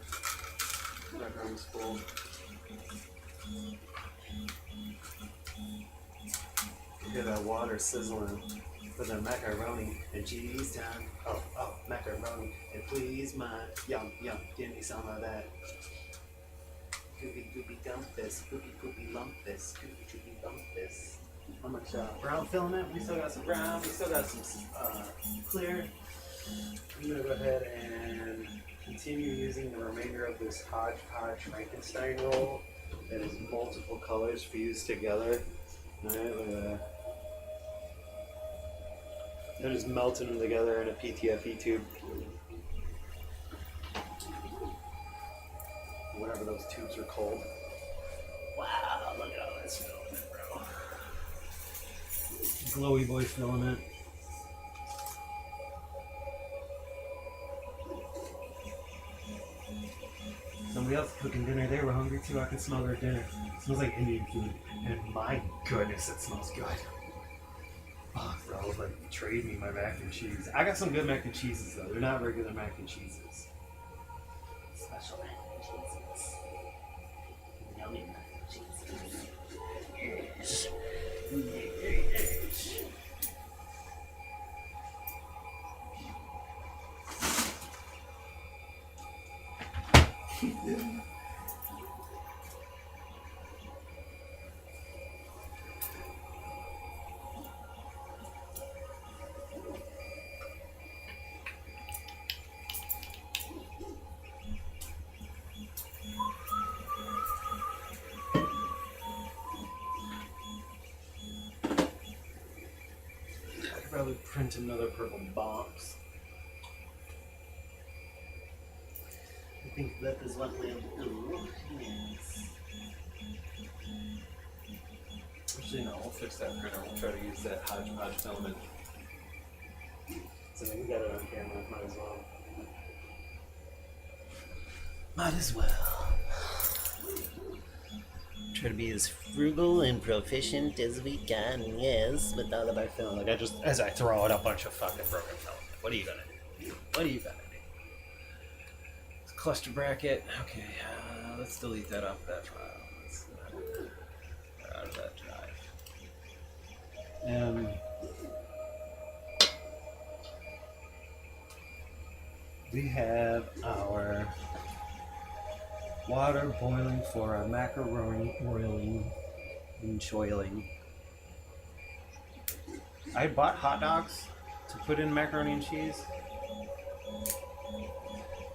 A: spool. You hear that water sizzling for the macaroni and cheese time. Oh, macaroni and please my yum, give me some of that. Goopy goopy dump this, goopy goopy lump this, goopy goopy lump this. How much brown filament? We still got some brown, we still got some clear. I'm gonna go ahead and continue using the remainder of this hodgepodge Frankenstein roll that is multiple colors fused together. Alright, look at that. They're just melting them together in a PTFE tube. Whatever those tubes are called. Wow, look at all this filament, bro. Glowy boy filament. Somebody else cooking dinner. They were hungry too. I can smell their dinner. It smells like Indian food. And my goodness, it smells good. Oh, bro, like, trade me my mac and cheese. I got some good mac and cheeses, though. They're not regular mac and cheeses. Special mac and cheeses. Yummy mac and cheeses. Yes. Yes. Probably print another purple box. I think that is what we'll do. Yes. Actually, no, we'll fix that printer. We'll try to use that hodgepodge filament. So we got it on camera. Might as well. Might as well. Try to be as frugal and proficient as we can, yes, with all of our film. Like as I throw out a bunch of fucking broken film. What are you gonna do? What are you gonna do? It's cluster bracket. Okay, let's delete that off that file. Let's get out of that drive. We have our water boiling for our macaroni boiling and choiling. I bought hot dogs to put in macaroni and cheese.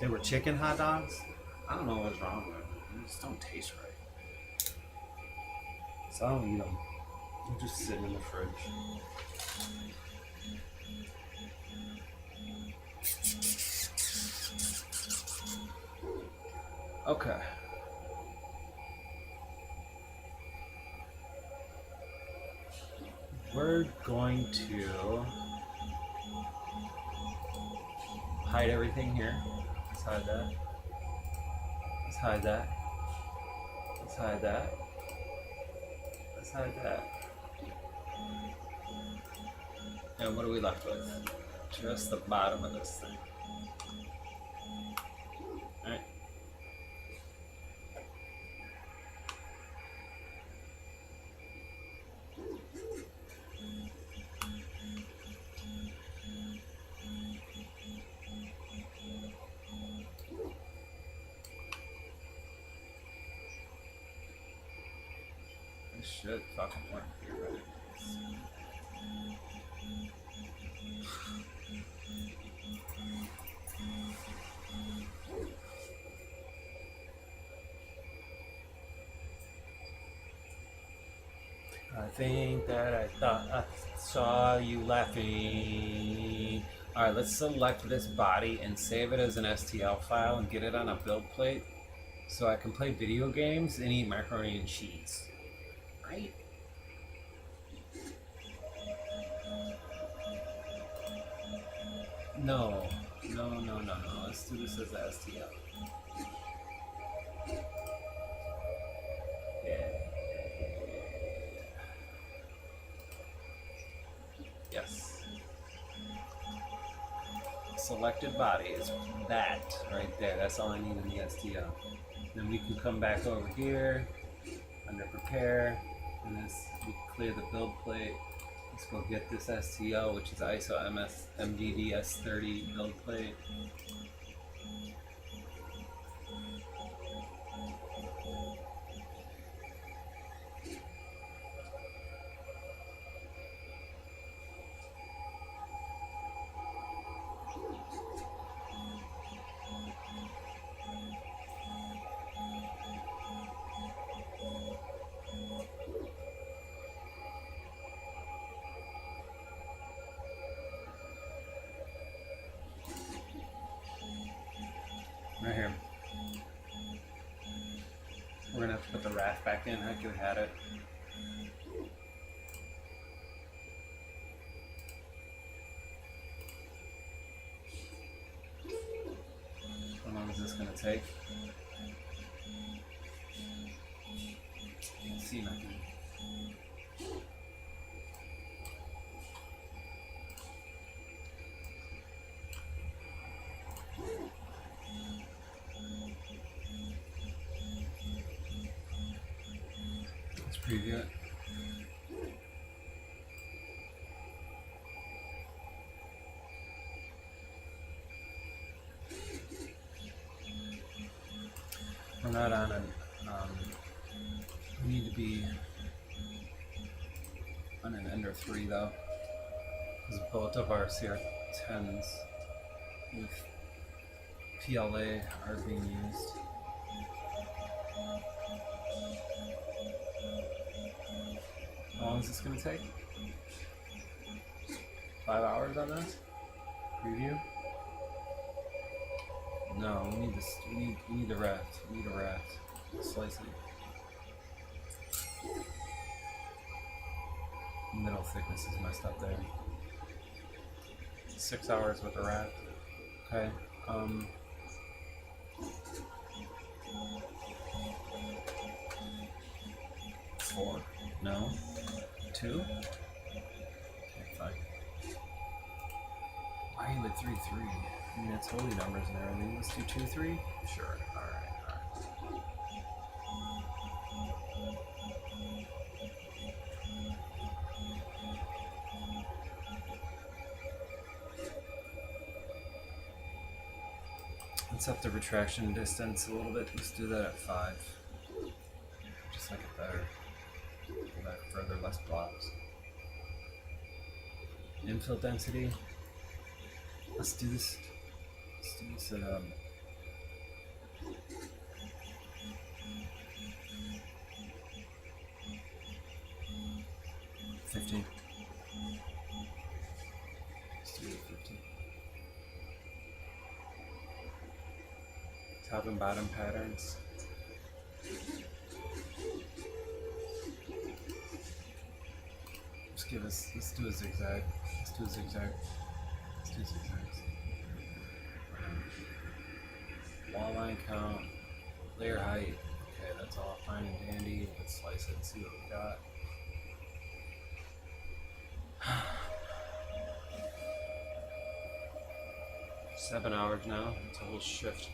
A: They were chicken hot dogs. I don't know what's wrong with them. They just don't taste right. So I don't eat them. They're just sitting in the fridge. Okay. We're going to hide everything here. Let's hide that. Let's hide that. Let's hide that. Let's hide that. And what are we left with? Just the bottom of this thing. Alright. This should fucking work here, right? I think that I thought I saw you laughing. Alright, let's select this body and save it as an STL file and get it on a build plate so I can play video games and eat macaroni and cheese. Right? No. No. Let's do this as a STL. Yeah. Yes. Selected body is that right there. That's all I need in the STL. Then we can come back over here under prepare, and this we can clear the build plate. Let's go get this STL, which is ISO MDDS30 build plate. Right here. We're gonna have to put the raft back in. I could have had it. How long is this gonna take? Let's see nothing. Let's preview it. We're not on an. We need to be on an Ender 3 though, because both of our CR10s with PLA are being used. How long is this going to take? 5 hours on this? Preview? No, we need this. We need the raft. We need a raft. Slice it. Middle thickness is messed up there. 6 hours with the raft. Okay. 4. No. 2. Okay, fine. Why are you at 3, 3? I mean, it's holy numbers and everything. Let's do 2, 3? Sure. Alright. Let's up the retraction distance a little bit. Let's do that at 5. Just like it better. Go back further, less blobs. Infill density. Let's do this. Let's do this at 50. Let's do it at 50. Top and bottom patterns. Let's do a zigzag. Let's do zigzags. Wall line count, layer height. Okay, that's all fine and dandy. Let's slice it and see what we got. Seven hours now. It's a whole shift.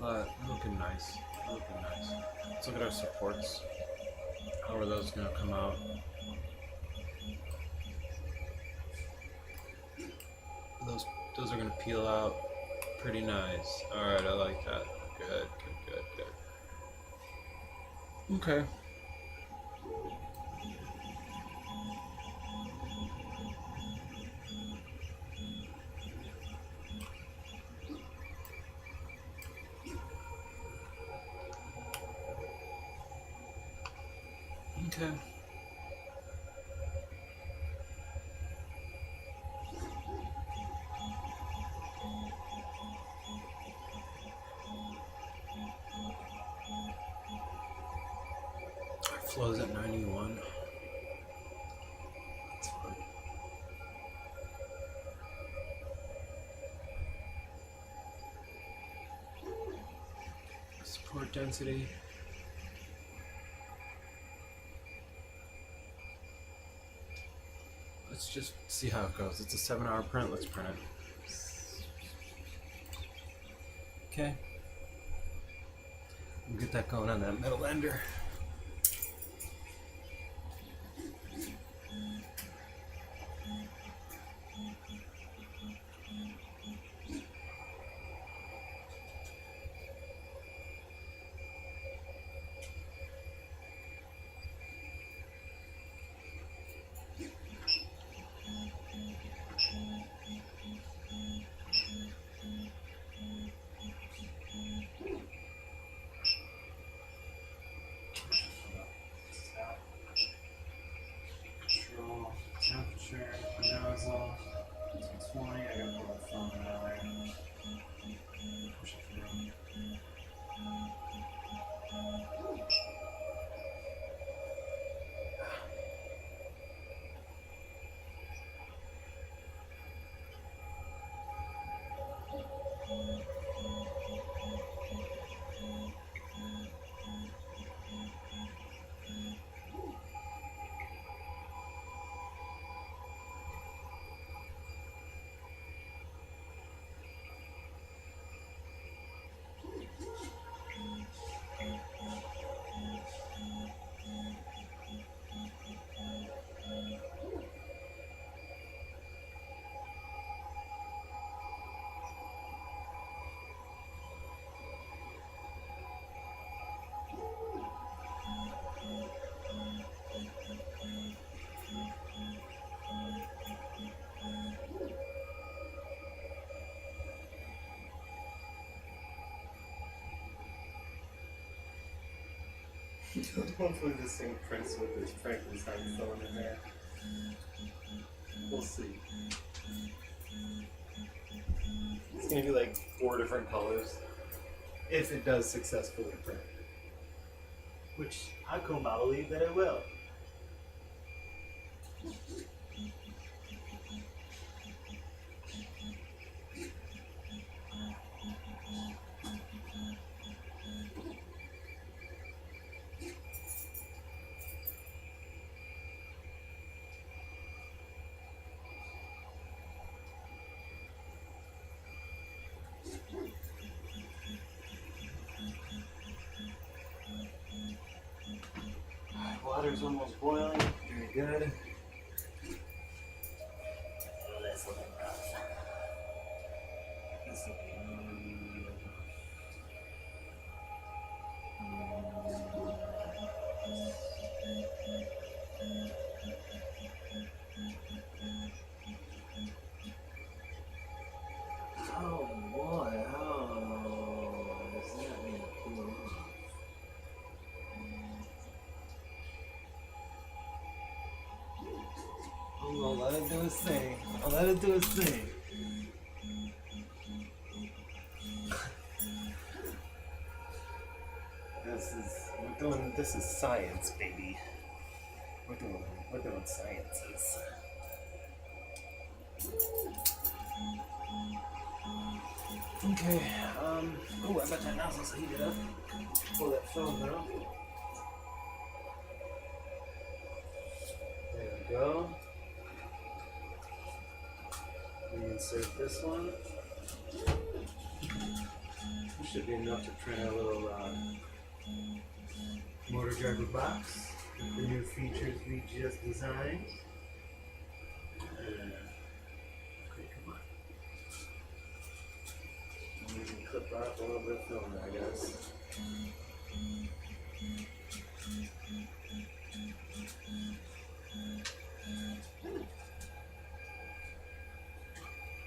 A: But looking nice. Let's look at our supports. How are those gonna come out? Those are gonna peel out pretty nice. Alright, I like that. Good. Okay. Flow's at 91. That's fine. Support density. Let's just see how it goes. It's a 7-hour print. Let's print it. Okay. We'll get that going on that metal ender. Control temperature, nozzle, 220. I gotta pull that phone out there. Push it through. Hopefully this thing prints with this Frankenstein phone in there. We'll see. It's gonna be like 4 different colors if it does successfully print. Which I can believe that it will. Water's almost boiling. Very good. That's looking rough. This oh boy, how does that mean cool? I'll let it do its thing. I'll let it do its thing. This is science, baby. We're doing sciences. Okay, oh, I bet that nozzle's heated up. Pull that phone now. There we go. Reinsert this one. This should be enough to print a little motor driver box with the new features we just designed. Okay, come on. We can clip off a little bit of film, I guess.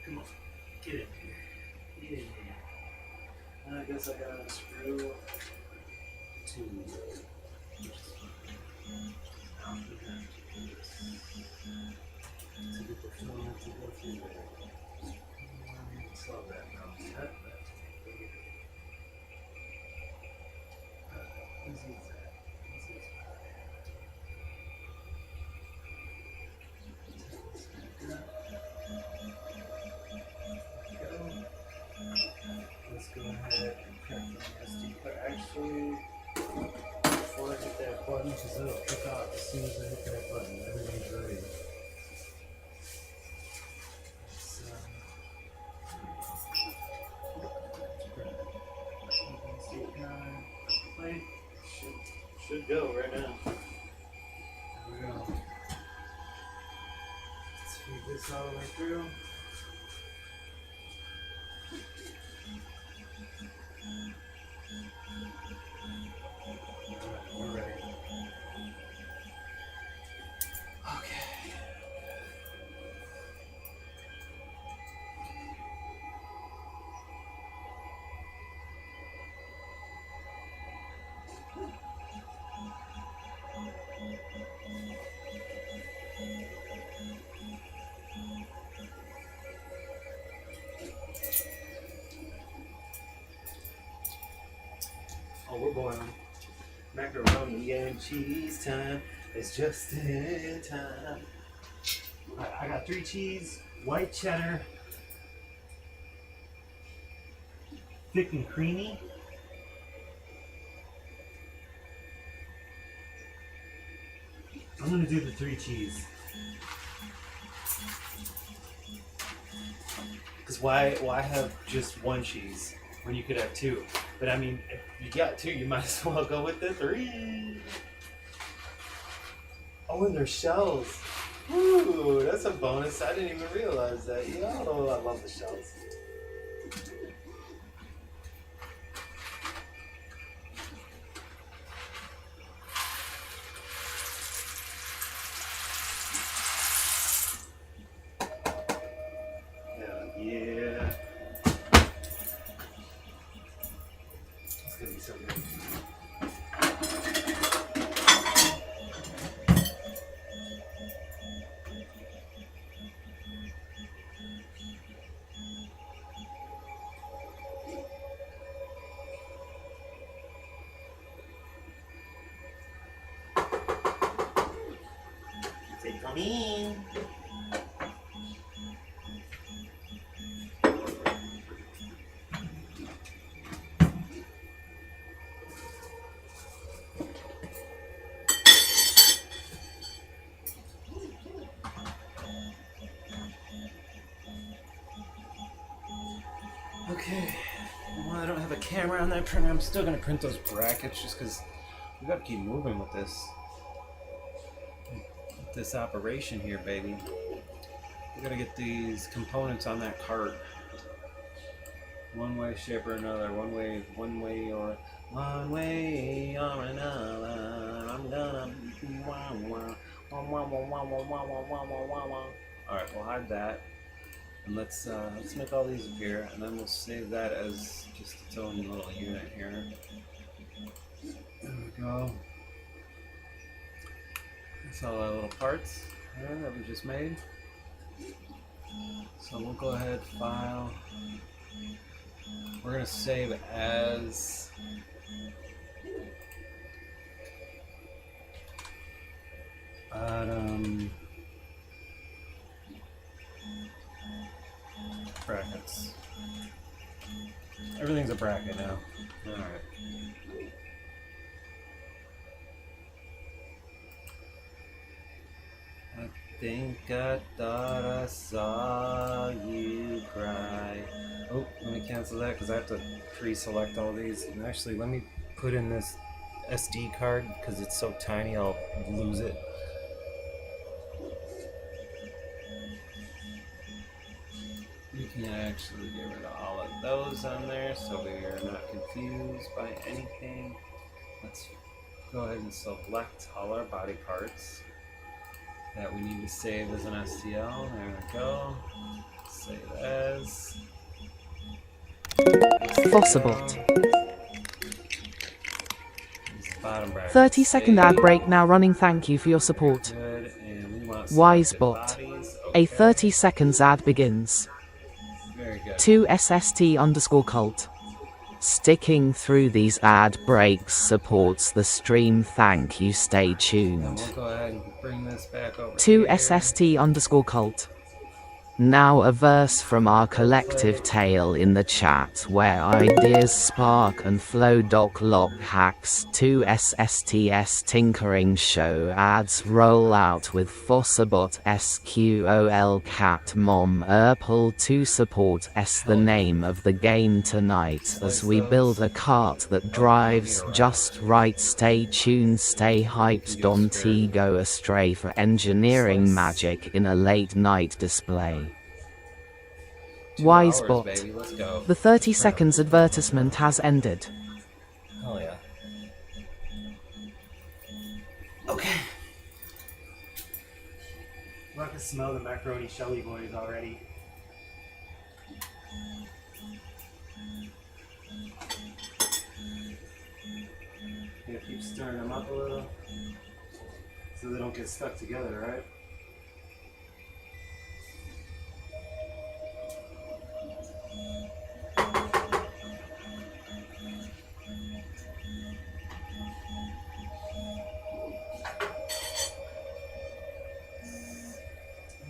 A: Come on, get in here. Get in here. I guess I gotta unscrew two. To get the film to go through there. Solve that now. Cut that. Easy as that. Easy as that. Each is little kick off as soon as I hit that button. Everything's ready. Play.
C: Should go right now.
A: There we go. Let's feed this all the way through. Alright, we're ready. Okay.
C: Oh, we're boiling. Macaroni and cheese time. It's just in time. Alright, I got 3 cheese, white cheddar, thick and creamy. I'm gonna do the 3 cheese. Cause why have just 1 cheese when you could have 2? But I mean, if you got 2, you might as well go with the 3. Oh, and there's shells. Ooh, that's a bonus. I didn't even realize that. Yo, I love the shells. Yeah. It's gonna be so good. Say, come in. Okay, well, I don't have a camera on that printer. I'm still gonna print those brackets just because we gotta keep moving with this operation here, baby. We gotta get these components on that cart. One way, shape, or another. One way or another. I'm gonna. All right, we'll hide that. And let's make all these appear, and then we'll save that as just its own little unit here. There we go. That's all our little parts there that we just made. So we'll go ahead, file. We're gonna save as brackets. Everything's a bracket now. Alright. I think I thought I saw you cry. Oh, let me cancel that because I have to pre-select all these. And actually, let me put in this SD card because it's so tiny I'll lose it.
A: You can actually get rid of all of those on there so we are not confused by anything. Let's go ahead and select all our body parts that we need to save as an STL. There we go. Save as.
B: Fossabot.
A: Bottom bracket.
B: 30-second ad break now running. Thank you for your support.
A: Good. And we want
B: Wisebot.
A: bodies.
B: A
A: Okay.
B: 30 seconds ad begins.
A: Very good.
B: 2SST_cult. Sticking through these ad breaks supports the stream. Thank you. Stay
A: And
B: tuned.
A: we'll go ahead and bring this back over.
B: 2SST_cult. Now a verse from our collective tale in the chat where ideas spark and flow. DocLocHax 2 SSTS tinkering show ads roll out with Fossabot SQOL cat mom Urple to support S the name of the game tonight as we build a cart that drives just right. Stay tuned, stay hyped, don't go astray for engineering magic in a late night display.
C: 2 hours,
B: Wisebot.
C: baby. Let's go.
B: The 30 seconds advertisement has ended.
C: Hell yeah. Okay.
D: I can smell the macaroni Shelly boys already. Yeah, keep stirring them up a little so they don't get stuck together, right?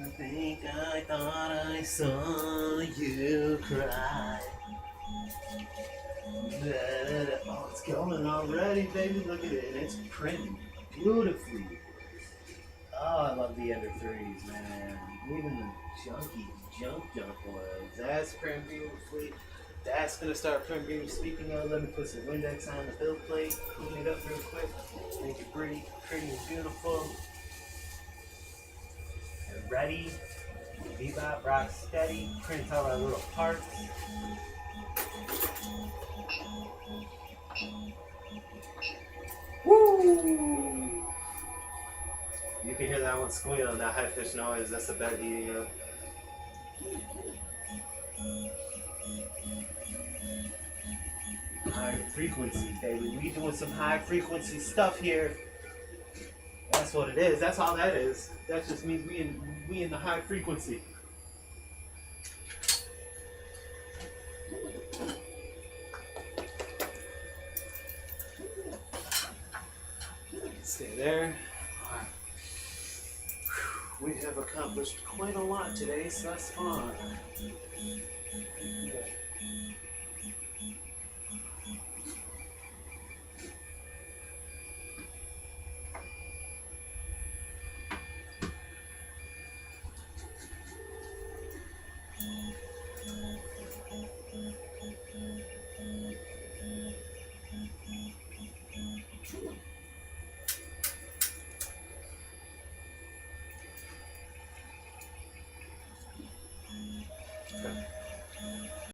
D: I think I thought I saw you cry. Oh, it's going already, baby. Look at it. And it's printing beautifully. Oh, I love the Ender 3s, man. Even the junky junk ones. That's printing beautifully. That's going to start printing beautifully. Speaking of, let me put some Windex on the build plate. Clean it up real quick. Make it pretty and beautiful. And ready. Bebop, rock steady. Print all our little parts. Woo! You can hear that one squeal, that high pitch noise. That's the bed heating up. High frequency, baby. We doing some high frequency stuff here. That's what it is. That's all that is. That just means we in the high frequency. Stay there. We have accomplished quite a lot today, so that's fun.